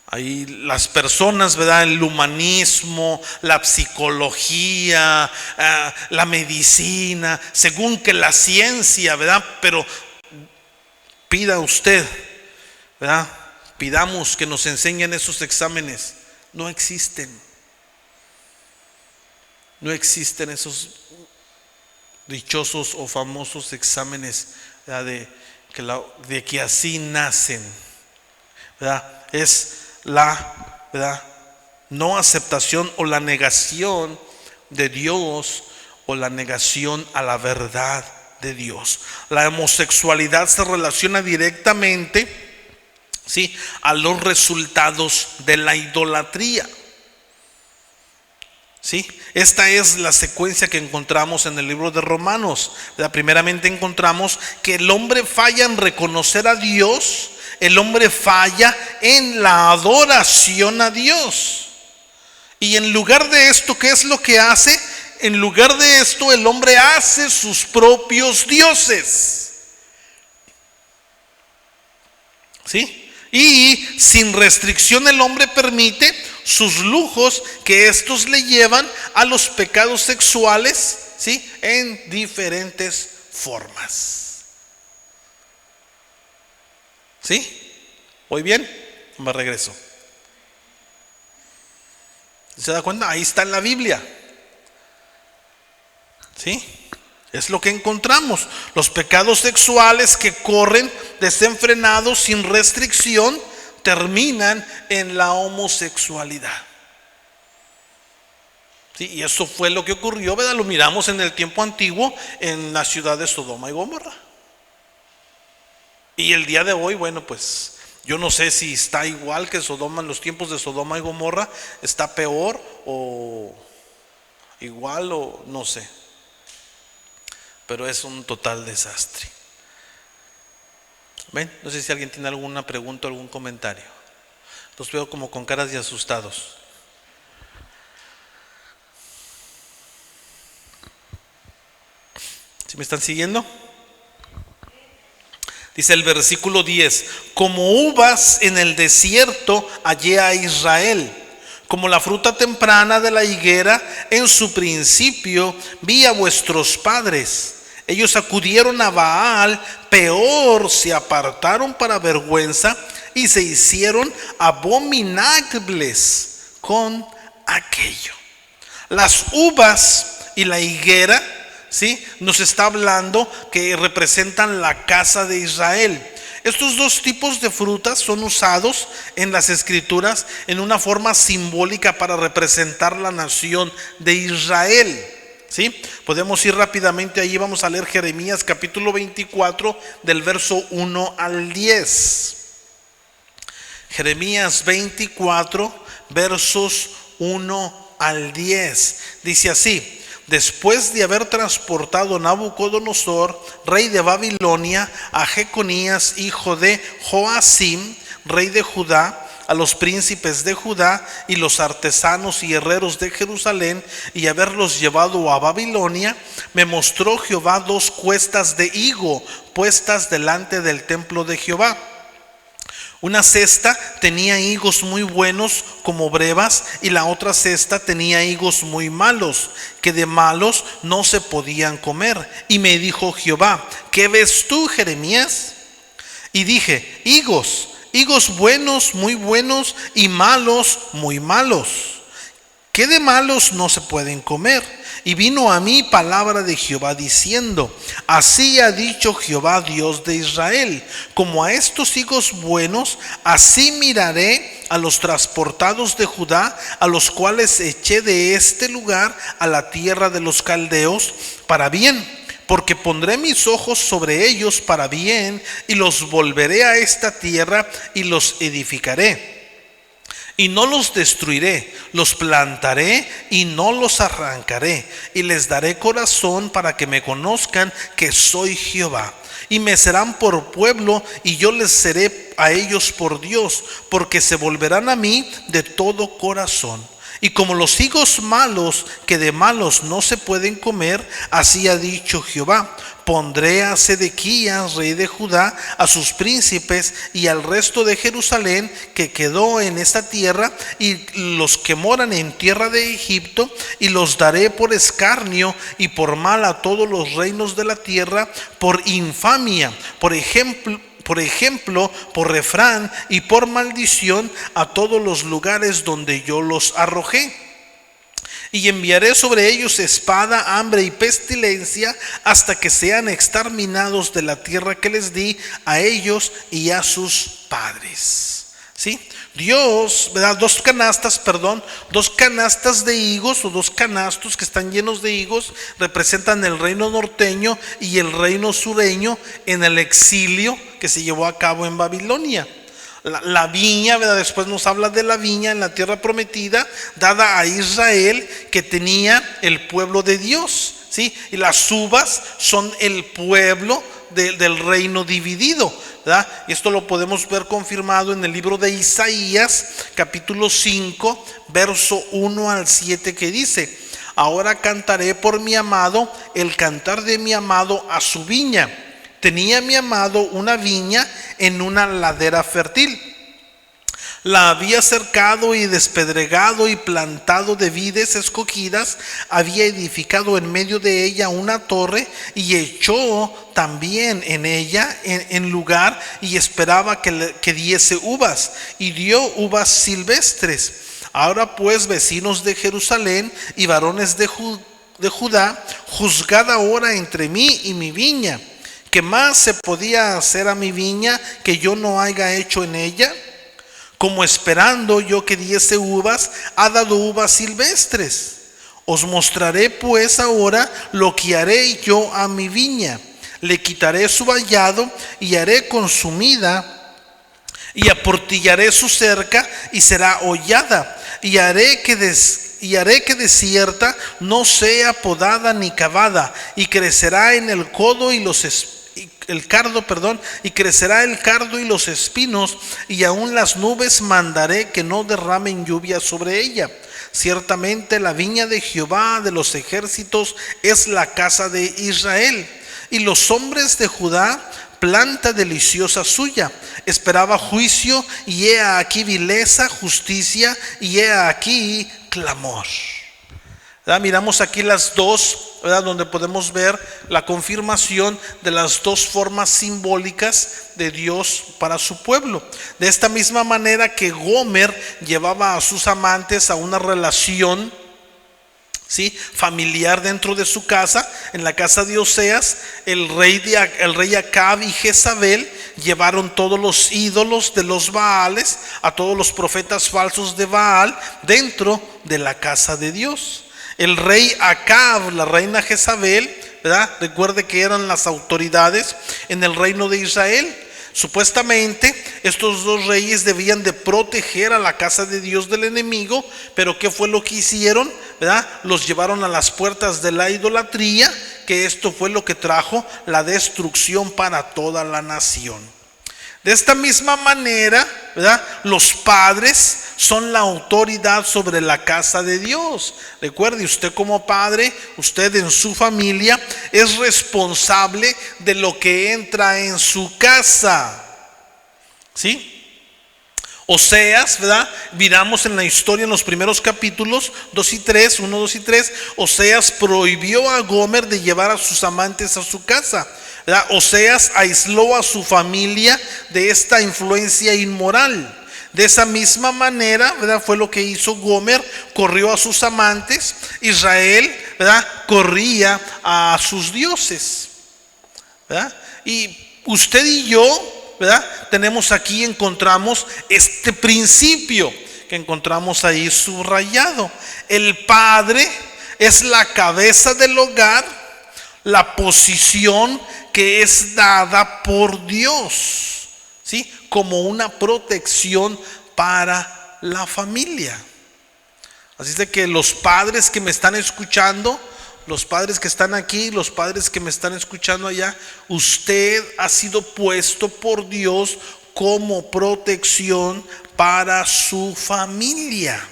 Ahí las personas, ¿verdad? El humanismo, la psicología, la medicina, según que la ciencia, ¿verdad? Pero pida usted, ¿verdad? Pidamos que nos enseñen esos exámenes. No existen. No existen esos dichosos o famosos exámenes, ¿verdad? de que así nacen, ¿verdad? Es la, ¿verdad?, no aceptación o la negación de Dios, o la negación a la verdad de Dios. La homosexualidad se relaciona directamente, ¿sí?, a los resultados de la idolatría. ¿Sí? Esta es la secuencia que encontramos en el libro de Romanos. Primeramente encontramos que el hombre falla en reconocer a Dios, el hombre falla en la adoración a Dios. Y en lugar de esto, ¿qué es lo que hace? En lugar de esto, el hombre hace sus propios dioses. ¿Sí? Y sin restricción el hombre permite sus lujos, que estos le llevan a los pecados sexuales, ¿sí?, en diferentes formas. ¿Sí? ¿Voy bien? Me regreso. ¿Se da cuenta? Ahí está en la Biblia. ¿Sí? Es lo que encontramos. Los pecados sexuales que corren desenfrenados, sin restricción, terminan en la homosexualidad. ¿Sí? Y eso fue lo que ocurrió, ¿verdad? Lo miramos en el tiempo antiguo en la ciudad de Sodoma y Gomorra. Y el día de hoy, bueno, pues yo no sé si está igual que Sodoma en los tiempos de Sodoma y Gomorra, está peor o igual o no sé, pero es un total desastre. ¿Ven? No sé si alguien tiene alguna pregunta o algún comentario. Los veo como con caras de asustados. ¿Sí me están siguiendo? Dice el versículo 10: como uvas en el desierto hallé a Israel, como la fruta temprana de la higuera en su principio vi a vuestros padres. Ellos acudieron a Baal, peor se apartaron para vergüenza y se hicieron abominables con aquello. Las uvas y la higuera, ¿sí?, nos está hablando que representan la casa de Israel. Estos dos tipos de frutas son usados en las escrituras en una forma simbólica para representar la nación de Israel. ¿Sí? Podemos ir rápidamente allí, vamos a leer Jeremías capítulo 24 del verso 1 al 10. Jeremías 24 versos 1 al 10. Dice así: después de haber transportado Nabucodonosor, rey de Babilonia, a Jeconías, hijo de Joacim, rey de Judá, a los príncipes de Judá y los artesanos y herreros de Jerusalén, y haberlos llevado a Babilonia, me mostró Jehová dos cuestas de higo puestas delante del templo de Jehová. Una cesta tenía higos muy buenos como brevas, y la otra cesta tenía higos muy malos, que de malos no se podían comer. Y me dijo Jehová: ¿qué ves tú, Jeremías? Y dije: higos buenos, muy buenos, y malos, muy malos, que de malos no se pueden comer. Y vino a mí palabra de Jehová diciendo: así ha dicho Jehová Dios de Israel, como a estos higos buenos, así miraré a los transportados de Judá, a los cuales eché de este lugar a la tierra de los caldeos, para bien. Porque pondré mis ojos sobre ellos para bien, y los volveré a esta tierra y los edificaré. Y no los destruiré, los plantaré y no los arrancaré, y les daré corazón para que me conozcan que soy Jehová. Y me serán por pueblo, y yo les seré a ellos por Dios, porque se volverán a mí de todo corazón. Y como los higos malos, que de malos no se pueden comer, así ha dicho Jehová: pondré a Sedequías, rey de Judá, a sus príncipes y al resto de Jerusalén que quedó en esta tierra, y los que moran en tierra de Egipto, y los daré por escarnio y por mal a todos los reinos de la tierra, por infamia, por ejemplo, por refrán y por maldición a todos los lugares donde yo los arrojé. Y enviaré sobre ellos espada, hambre y pestilencia, hasta que sean exterminados de la tierra que les di a ellos y a sus padres. ¿Sí? Dios, ¿verdad? Dos canastas de higos, o dos canastos que están llenos de higos, representan el reino norteño y el reino sureño en el exilio que se llevó a cabo en Babilonia. La viña, ¿verdad? Después nos habla de la viña en la tierra prometida, dada a Israel, que tenía el pueblo de Dios, ¿sí? Y las uvas son el pueblo del reino dividido, ¿verdad? Y esto lo podemos ver confirmado en el libro de Isaías, capítulo 5, verso 1 al 7, que dice: ahora cantaré por mi amado el cantar de mi amado a su viña. Tenía mi amado una viña en una ladera fértil. La había cercado y despedregado y plantado de vides escogidas. Había edificado en medio de ella una torre, y echó también en ella en lugar, y esperaba que diese uvas, y dio uvas silvestres. Ahora pues, vecinos de Jerusalén y varones de Judá, juzgad ahora entre mí y mi viña. ¿Qué más se podía hacer a mi viña que yo no haya hecho en ella? Como esperando yo que diese uvas, ha dado uvas silvestres. Os mostraré pues ahora lo que haré yo a mi viña. Le quitaré su vallado y haré consumida, y aportillaré su cerca y será hollada, y haré que desierta no sea podada ni cavada, y crecerá en el codo y el cardo, y crecerá el cardo y los espinos, y aún las nubes mandaré que no derramen lluvia sobre ella. Ciertamente la viña de Jehová de los ejércitos es la casa de Israel, y los hombres de Judá planta deliciosa suya. Esperaba juicio, y he aquí vileza, justicia, y he aquí clamor. ¿Verdad? Miramos aquí las dos, ¿verdad?, donde podemos ver la confirmación de las dos formas simbólicas de Dios para su pueblo. De esta misma manera que Gomer llevaba a sus amantes a una relación, ¿sí?, familiar dentro de su casa, en la casa de Oseas, el rey Acab y Jezabel llevaron todos los ídolos de los Baales, a todos los profetas falsos de Baal, dentro de la casa de Dios. El rey Acab, la reina Jezabel, ¿verdad?, recuerde que eran las autoridades en el reino de Israel. Supuestamente estos dos reyes debían de proteger a la casa de Dios del enemigo, pero ¿qué fue lo que hicieron? ¿Verdad? Los llevaron a las puertas de la idolatría, que esto fue lo que trajo la destrucción para toda la nación. De esta misma manera, ¿verdad?, los padres son la autoridad sobre la casa de Dios. Recuerde, usted como padre, usted en su familia es responsable de lo que entra en su casa. ¿Sí? Oseas, ¿verdad? Miramos en la historia, en los primeros capítulos 1, 2 y 3, Oseas prohibió a Gomer de llevar a sus amantes a su casa, ¿verdad? Oseas aisló a su familia de esta influencia inmoral. De esa misma manera, ¿verdad?, fue lo que hizo Gomer, corrió a sus amantes. Israel, ¿verdad?, corría a sus dioses, ¿verdad? Y usted y yo, ¿verdad?, tenemos aquí, encontramos este principio que encontramos ahí subrayado. El padre es la cabeza del hogar, la posición que es dada por Dios, ¿sí?, como una protección para la familia. Así es de que los padres que me están escuchando, los padres que están aquí, los padres que me están escuchando allá, usted ha sido puesto por Dios como protección para su familia.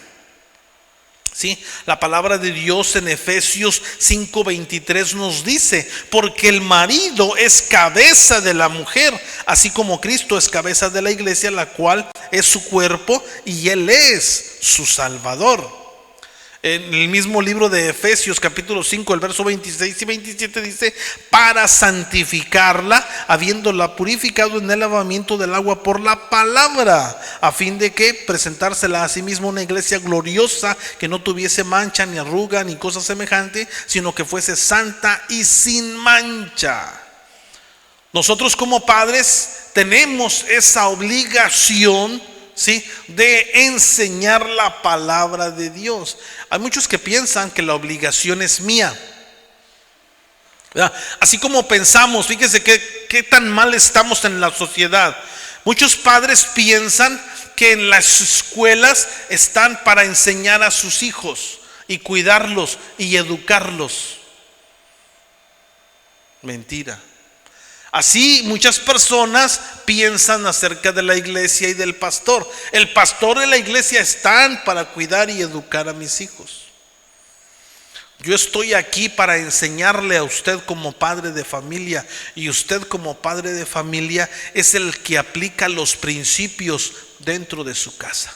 ¿Sí? La palabra de Dios en Efesios 5:23 nos dice: porque el marido es cabeza de la mujer, así como Cristo es cabeza de la iglesia, la cual es su cuerpo, y Él es su Salvador. En el mismo libro de Efesios capítulo 5, el verso 26 y 27 dice: para santificarla, habiéndola purificado en el lavamiento del agua por la palabra, a fin de que presentársela a sí mismo una iglesia gloriosa, que no tuviese mancha ni arruga ni cosa semejante, sino que fuese santa y sin mancha. Nosotros como padres tenemos esa obligación, ¿sí?, de enseñar la palabra de Dios. Hay muchos que piensan que la obligación es mía, ¿verdad? Así como pensamos, fíjese qué tan mal estamos en la sociedad. Muchos padres piensan que en las escuelas están para enseñar a sus hijos y cuidarlos y educarlos. Mentira. Así muchas personas piensan acerca de la iglesia y del pastor. El pastor y la iglesia están para cuidar y educar a mis hijos. Yo estoy aquí para enseñarle a usted como padre de familia, y usted como padre de familia es el que aplica los principios dentro de su casa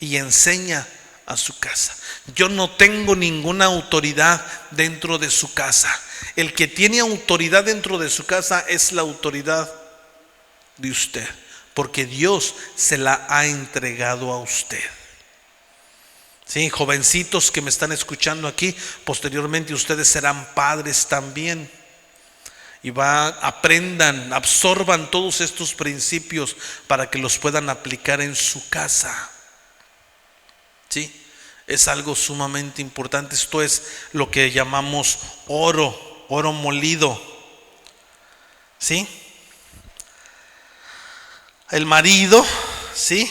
y enseña a su casa. Yo no tengo ninguna autoridad dentro de su casa. El que tiene autoridad dentro de su casa es la autoridad de usted, porque Dios se la ha entregado a usted. Sí, jovencitos que me están escuchando aquí, posteriormente ustedes serán padres también. Y aprendan, absorban todos estos principios para que los puedan aplicar en su casa. Sí, es algo sumamente importante. Esto es lo que llamamos oro molido. ¿sí? El marido, ¿sí?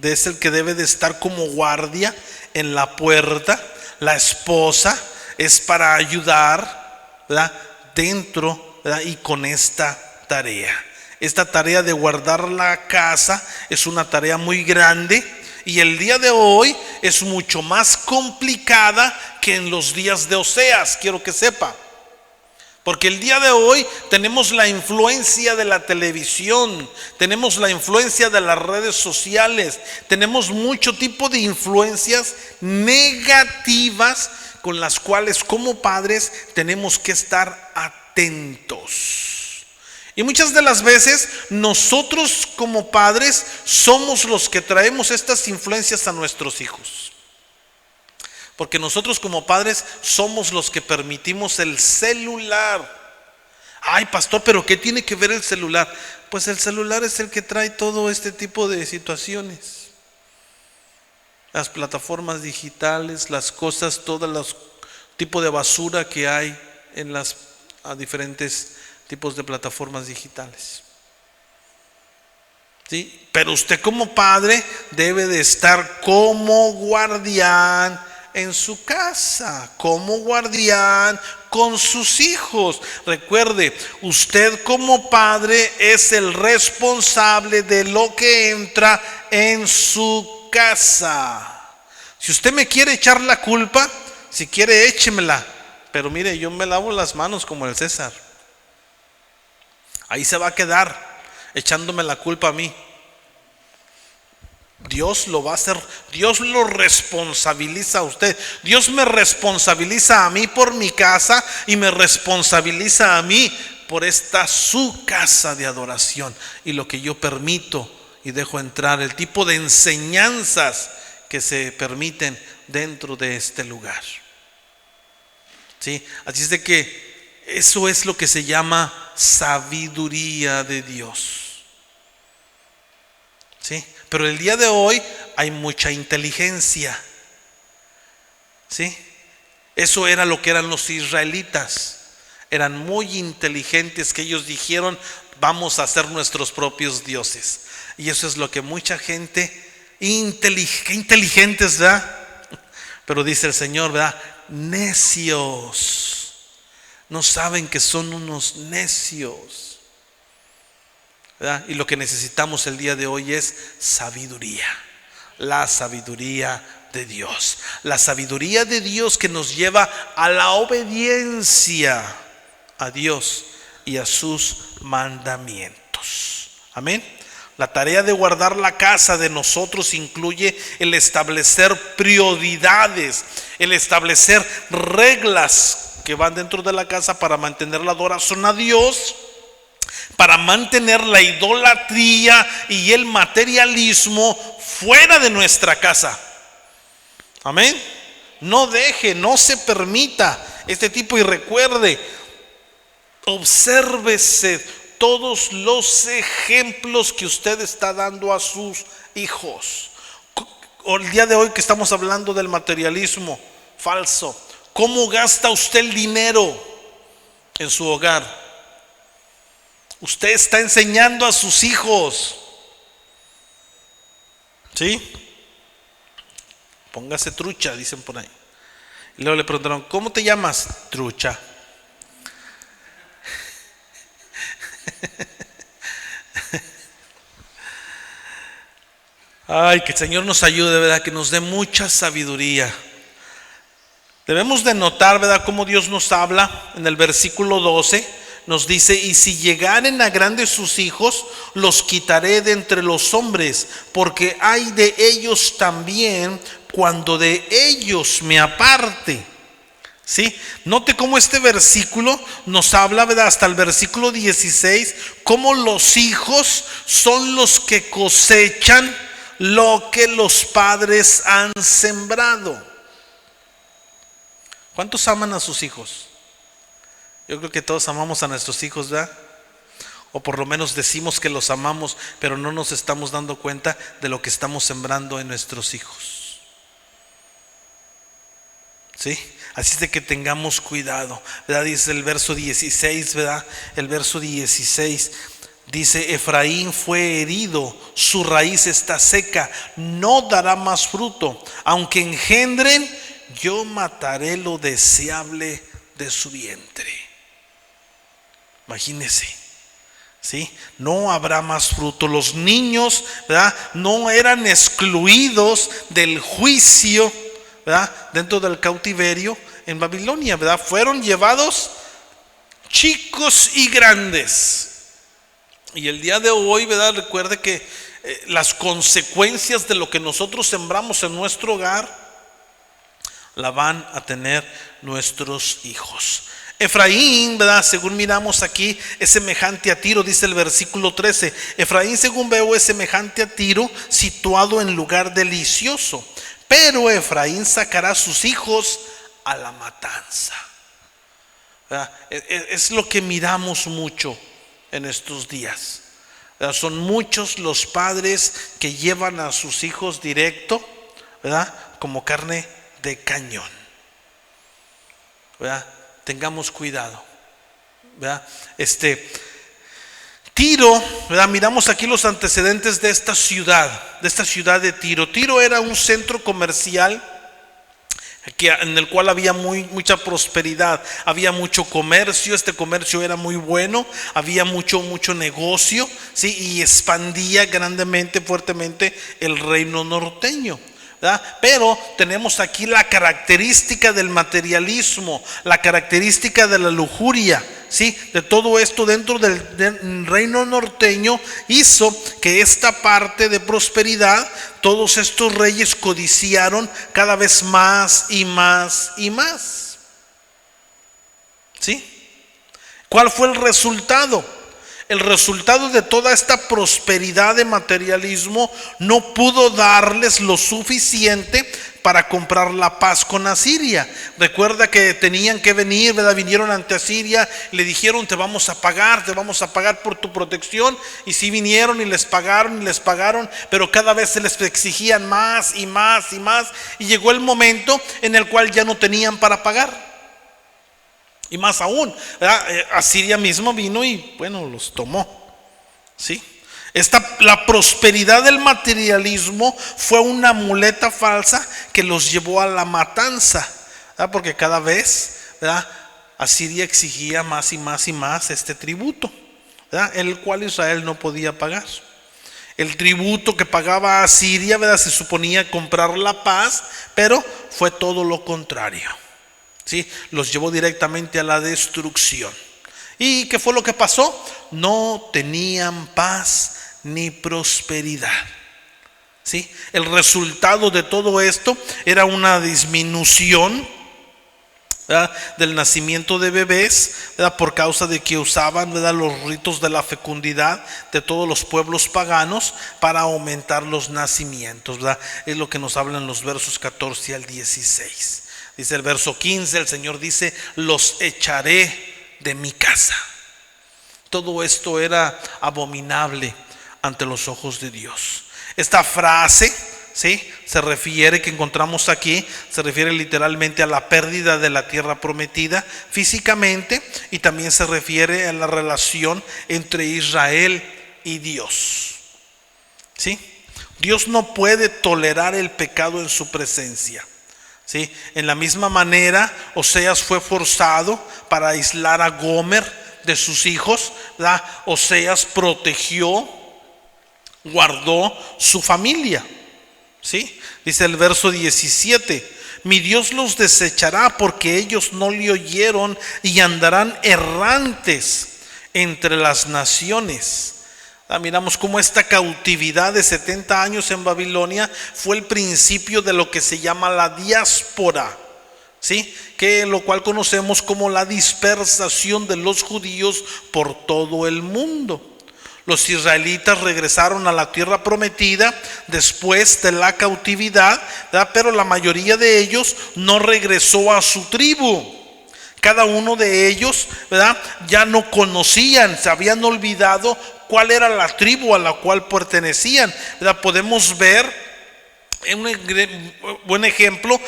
Es el que debe de estar como guardia en la puerta. La esposa es para ayudar, ¿verdad?, dentro, ¿verdad?, y con esta tarea. Esta tarea de guardar la casa es una tarea muy grande, y el día de hoy es mucho más complicada que en los días de Oseas, quiero que sepa. Porque el día de hoy tenemos la influencia de la televisión, tenemos la influencia de las redes sociales, tenemos mucho tipo de influencias negativas con las cuales como padres tenemos que estar atentos. Y muchas de las veces nosotros como padres somos los que traemos estas influencias a nuestros hijos. Porque nosotros como padres somos los que permitimos el celular. Ay, pastor, ¿pero qué tiene que ver el celular? Pues el celular es el que trae todo este tipo de situaciones. Las plataformas digitales, las cosas, todos los tipos de basura que hay en las diferentes tipos de plataformas digitales. ¿Sí? Pero usted como padre debe de estar como guardián en su casa, como guardián con sus hijos. Recuerde, usted como padre es el responsable de lo que entra en su casa. Si usted me quiere echar la culpa, si quiere échemela, pero mire, yo me lavo las manos como el César. Ahí se va a quedar echándome la culpa a mí. Dios lo va a hacer, Dios lo responsabiliza a usted. Dios me responsabiliza a mí por mi casa y me responsabiliza a mí por esta su casa de adoración y lo que yo permito y dejo entrar, el tipo de enseñanzas que se permiten dentro de este lugar. ¿Sí? Así es de que eso es lo que se llama sabiduría de Dios. ¿Sí? Pero el día de hoy hay mucha inteligencia. ¿Sí? Eso era lo que eran los israelitas. Eran muy inteligentes, que ellos dijeron: vamos a hacer nuestros propios dioses. Y eso es lo que mucha gente inteligentes, ¿verdad? Pero dice el Señor, ¿verdad? Necios. No saben que son unos necios, ¿verdad? Y lo que necesitamos el día de hoy es sabiduría. La sabiduría de Dios. La sabiduría de Dios que nos lleva a la obediencia a Dios y a sus mandamientos. Amén. La tarea de guardar la casa de nosotros incluye el establecer prioridades, el establecer reglas que van dentro de la casa para mantener la adoración a Dios, para mantener la idolatría y el materialismo fuera de nuestra casa. Amén. No deje, no se permita este tipo, y recuerde, obsérvese todos los ejemplos que usted está dando a sus hijos. El día de hoy que estamos hablando del materialismo falso, ¿cómo gasta usted el dinero en su hogar? Usted está enseñando a sus hijos. ¿Sí? Póngase trucha, dicen por ahí. Y luego le preguntaron: ¿cómo te llamas? Trucha. Ay, que el Señor nos ayude, ¿verdad? Que nos dé mucha sabiduría. Debemos de notar, ¿verdad?, cómo Dios nos habla en el versículo 12. Nos dice: y si llegaren a grandes sus hijos, los quitaré de entre los hombres, porque hay de ellos también cuando de ellos me aparte. ¿Sí? Note cómo este versículo nos habla, ¿verdad?, hasta el versículo 16, cómo los hijos son los que cosechan lo que los padres han sembrado. ¿Cuántos aman a sus hijos? Yo creo que todos amamos a nuestros hijos, ¿verdad? O por lo menos decimos que los amamos, pero no nos estamos dando cuenta de lo que estamos sembrando en nuestros hijos. ¿sí? Así es de que tengamos cuidado, ¿verdad? Dice el verso 16, ¿verdad? El verso 16 dice: Efraín fue herido, su raíz está seca, no dará más fruto. Aunque engendren, yo mataré lo deseable de su vientre. Imagínese, ¿sí? No habrá más fruto. Los niños, ¿verdad?, no eran excluidos del juicio, ¿verdad?, dentro del cautiverio en Babilonia, ¿verdad? Fueron llevados chicos y grandes. Y el día de hoy, ¿verdad?, recuerde que las consecuencias de lo que nosotros sembramos en nuestro hogar la van a tener nuestros hijos. Efraín, ¿verdad?, según miramos aquí, es semejante a Tiro, dice el versículo 13. Efraín, según veo, es semejante a Tiro, situado en lugar delicioso. Pero Efraín sacará a sus hijos a la matanza, ¿verdad? Es lo que miramos mucho en estos días, ¿verdad? Son muchos los padres que llevan a sus hijos directo, ¿verdad?, como carne de cañón, ¿verdad? Tengamos cuidado, ¿verdad? Tiro, ¿verdad? Miramos aquí los antecedentes de esta ciudad de Tiro. Tiro era un centro comercial en el cual había mucha prosperidad, había mucho comercio. Este comercio era muy bueno, había mucho negocio, ¿sí? Y expandía grandemente, fuertemente el reino norteño, ¿verdad? Pero tenemos aquí la característica del materialismo, la característica de la lujuria, ¿sí? De todo esto dentro del reino norteño hizo que esta parte de prosperidad, todos estos reyes codiciaron cada vez más y más y más, ¿sí? ¿Cuál fue el resultado? El resultado de toda esta prosperidad de materialismo no pudo darles lo suficiente para comprar la paz con Asiria. Recuerda que tenían que venir, ¿verdad? Vinieron ante Asiria, le dijeron: te vamos a pagar por tu protección. Y sí vinieron y les pagaron, pero cada vez se les exigían más y más y más. Y llegó el momento en el cual ya no tenían para pagar. Y más aún, ¿verdad? Asiria mismo vino y bueno, los tomó, ¿sí? La prosperidad del materialismo fue una muleta falsa que los llevó a la matanza, ¿verdad? Porque cada vez, ¿verdad?, Asiria exigía más y más y más este tributo, ¿verdad?, el cual Israel no podía pagar. El tributo que pagaba Asiria, ¿verdad?, se suponía comprar la paz, pero fue todo lo contrario, ¿sí? Los llevó directamente a la destrucción. ¿Y qué fue lo que pasó? No tenían paz ni prosperidad, ¿sí? El resultado de todo esto era una disminución, ¿verdad?, del nacimiento de bebés, ¿verdad?, por causa de que usaban, ¿verdad?, los ritos de la fecundidad de todos los pueblos paganos para aumentar los nacimientos, ¿verdad? Es lo que nos hablan los versos 14 al 16. Dice el verso 15, el Señor dice: los echaré de mi casa. Todo esto era abominable ante los ojos de Dios. Esta frase, ¿sí?, que encontramos aquí, se refiere literalmente a la pérdida de la tierra prometida físicamente, y también se refiere a la relación entre Israel y Dios, ¿sí? Dios no puede tolerar el pecado en su presencia, ¿sí? En la misma manera, Oseas fue forzado para aislar a Gomer de sus hijos, ¿verdad? Oseas protegió, guardó su familia, ¿sí? Dice el verso 17: mi Dios los desechará porque ellos no le oyeron y andarán errantes entre las naciones. Miramos cómo esta cautividad de 70 años en Babilonia fue el principio de lo que se llama la diáspora, ¿sí? Que lo cual conocemos como la dispersación de los judíos por todo el mundo. Los israelitas regresaron a la tierra prometida después de la cautividad, ¿verdad?, pero la mayoría de ellos no regresó a su tribu. Cada uno de ellos, ¿verdad?, ya no conocían, se habían olvidado cuál era la tribu a la cual pertenecían, ¿verdad? Podemos ver buen ejemplo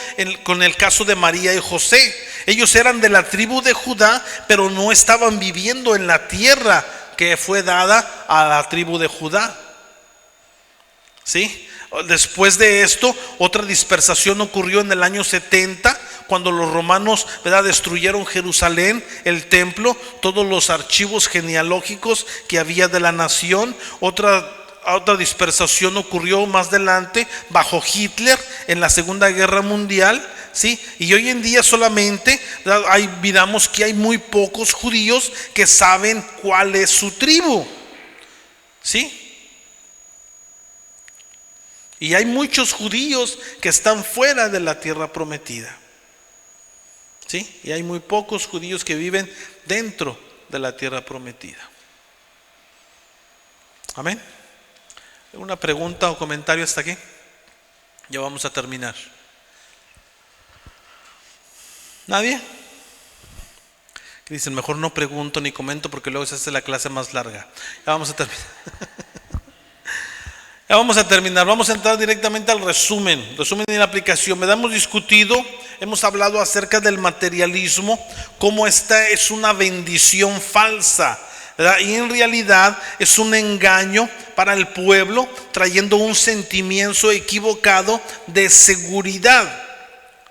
con el caso de María y José. Ellos eran de la tribu de Judá, pero no estaban viviendo en la tierra que fue dada a la tribu de Judá. ¿Sí? Después de esto, otra dispersación ocurrió en el año 70, cuando los romanos, ¿verdad?, destruyeron Jerusalén, el templo, todos los archivos genealógicos que había de la nación. Otra dispersación ocurrió más adelante bajo Hitler en la Segunda Guerra Mundial, ¿sí? Y hoy en día solamente miramos que hay muy pocos judíos que saben cuál es su tribu, ¿sí? Y hay muchos judíos que están fuera de la tierra prometida, ¿sí? Y hay muy pocos judíos que viven dentro de la tierra prometida. Amén. ¿Una pregunta o comentario hasta aquí? Ya vamos a terminar. ¿Nadie? Que dicen, mejor no pregunto ni comento porque luego se hace la clase más larga. Ya vamos a terminar. Ya vamos a terminar, vamos a entrar directamente al resumen y la aplicación. Hemos discutido, hemos hablado acerca del materialismo, cómo esta es una bendición falsa, ¿verdad? Y en realidad es un engaño para el pueblo, trayendo un sentimiento equivocado de seguridad,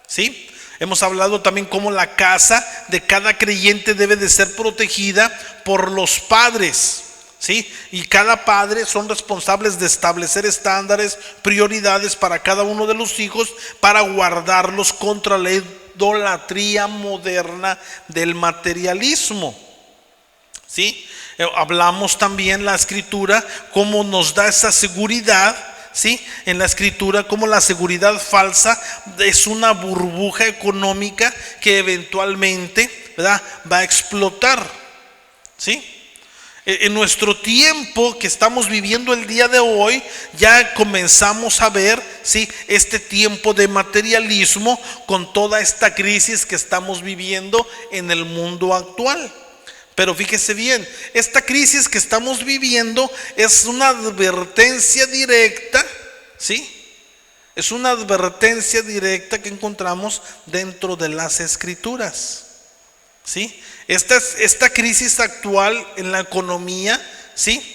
¿sí? Hemos hablado también cómo la casa de cada creyente debe de ser protegida por los padres, ¿sí? Y cada padre son responsables de establecer estándares, prioridades para cada uno de los hijos, para guardarlos contra la idolatría moderna del materialismo, ¿sí? Hablamos también la escritura, cómo nos da esa seguridad, ¿sí? En la escritura, como la seguridad falsa es una burbuja económica que eventualmente, ¿verdad?, va a explotar, ¿sí? En nuestro tiempo que estamos viviendo el día de hoy, ya comenzamos a ver, ¿sí?, este tiempo de materialismo con toda esta crisis que estamos viviendo en el mundo actual. Pero fíjese bien, esta crisis que estamos viviendo es una advertencia directa, ¿sí? Es una advertencia directa que encontramos dentro de las escrituras, ¿sí? Esta crisis actual en la economía, ¿sí?,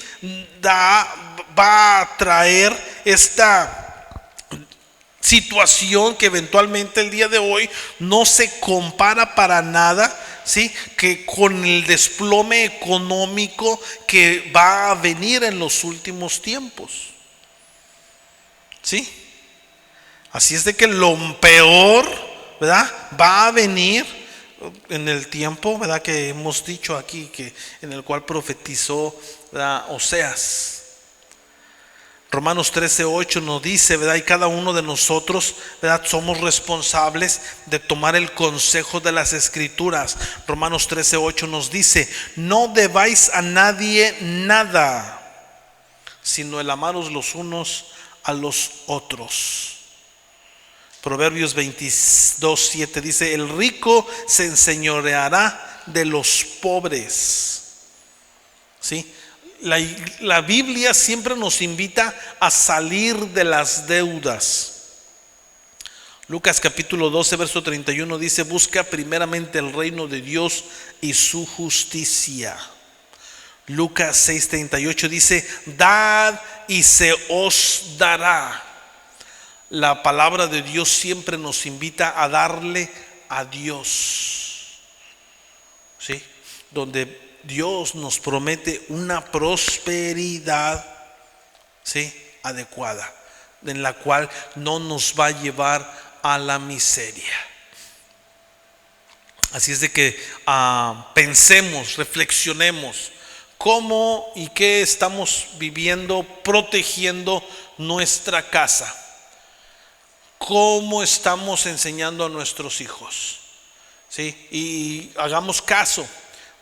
va a traer esta situación que eventualmente el día de hoy no se compara para nada, ¿sí?, que con el desplome económico que va a venir en los últimos tiempos, ¿sí? Así es de que lo peor, ¿verdad?, va a venir en el tiempo, ¿verdad?, que hemos dicho aquí, que en el cual profetizó, ¿verdad?, Oseas. Romanos 13:8 nos dice, ¿verdad?, y cada uno de nosotros, ¿verdad?, somos responsables de tomar el consejo de las escrituras. Romanos 13:8 nos dice, no debáis a nadie nada, sino el amaros los unos a los otros. Proverbios 22:7 dice, el rico se enseñoreará de los pobres, ¿sí? La Biblia siempre nos invita a salir de las deudas. Lucas capítulo 12 verso 31 dice, busca primeramente el reino de Dios y su justicia. Lucas 6:38 dice, dad y se os dará. La palabra de Dios siempre nos invita a darle a Dios, ¿sí? Donde Dios nos promete una prosperidad, ¿sí?, adecuada, en la cual no nos va a llevar a la miseria. Así es de que pensemos, reflexionemos cómo y qué estamos viviendo, protegiendo nuestra casa. ¿Cómo estamos enseñando a nuestros hijos? ¿Sí? Y hagamos caso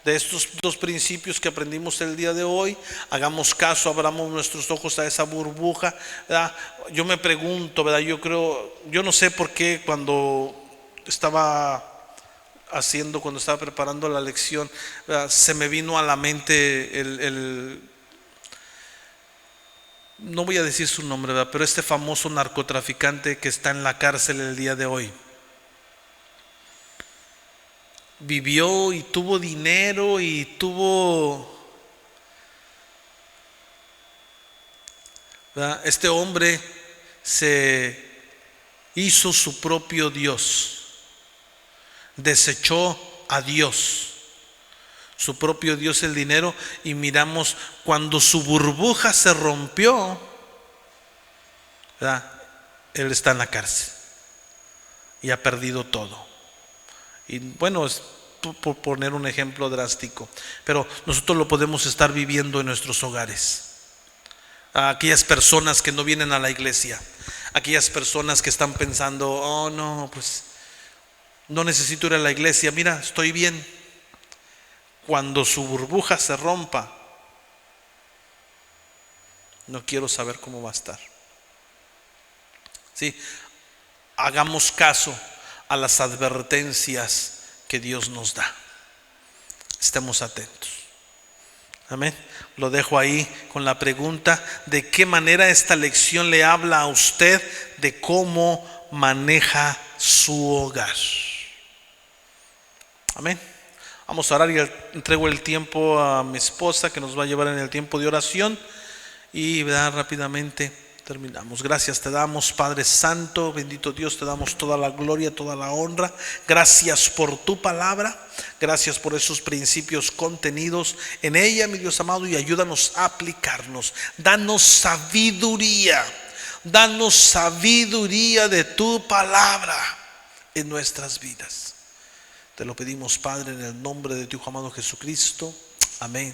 de estos dos principios que aprendimos el día de hoy. Hagamos caso, abramos nuestros ojos a esa burbuja, ¿verdad? Yo me pregunto, ¿verdad? Yo no sé por qué cuando estaba preparando la lección, ¿verdad?, se me vino a la mente no voy a decir su nombre, ¿verdad? Pero este famoso narcotraficante que está en la cárcel el día de hoy, vivió y tuvo dinero y tuvo, ¿verdad? Este hombre se hizo su propio Dios, desechó a Dios, su propio Dios el dinero, y miramos cuando su burbuja se rompió, ¿verdad? Él está en la cárcel y ha perdido todo. Y bueno, es por poner un ejemplo drástico, pero nosotros lo podemos estar viviendo en nuestros hogares. A aquellas personas que no vienen a la iglesia, aquellas personas que están pensando, oh no, pues no necesito ir a la iglesia, mira, estoy bien. Cuando su burbuja se rompa, no quiero saber cómo va a estar. Sí, hagamos caso a las advertencias que Dios nos da. Estemos atentos. Amén. Lo dejo ahí con la pregunta: ¿de qué manera esta lección le habla a usted de cómo maneja su hogar? Amén. Vamos a orar y entrego el tiempo a mi esposa, que nos va a llevar en el tiempo de oración, y rápidamente terminamos. Gracias te damos, Padre Santo, bendito Dios, te damos toda la gloria, toda la honra. Gracias por tu palabra, gracias por esos principios contenidos en ella, mi Dios amado, y ayúdanos a aplicarnos. Danos sabiduría de tu palabra en nuestras vidas. Te lo pedimos, Padre, en el nombre de tu Hijo amado Jesucristo. Amén.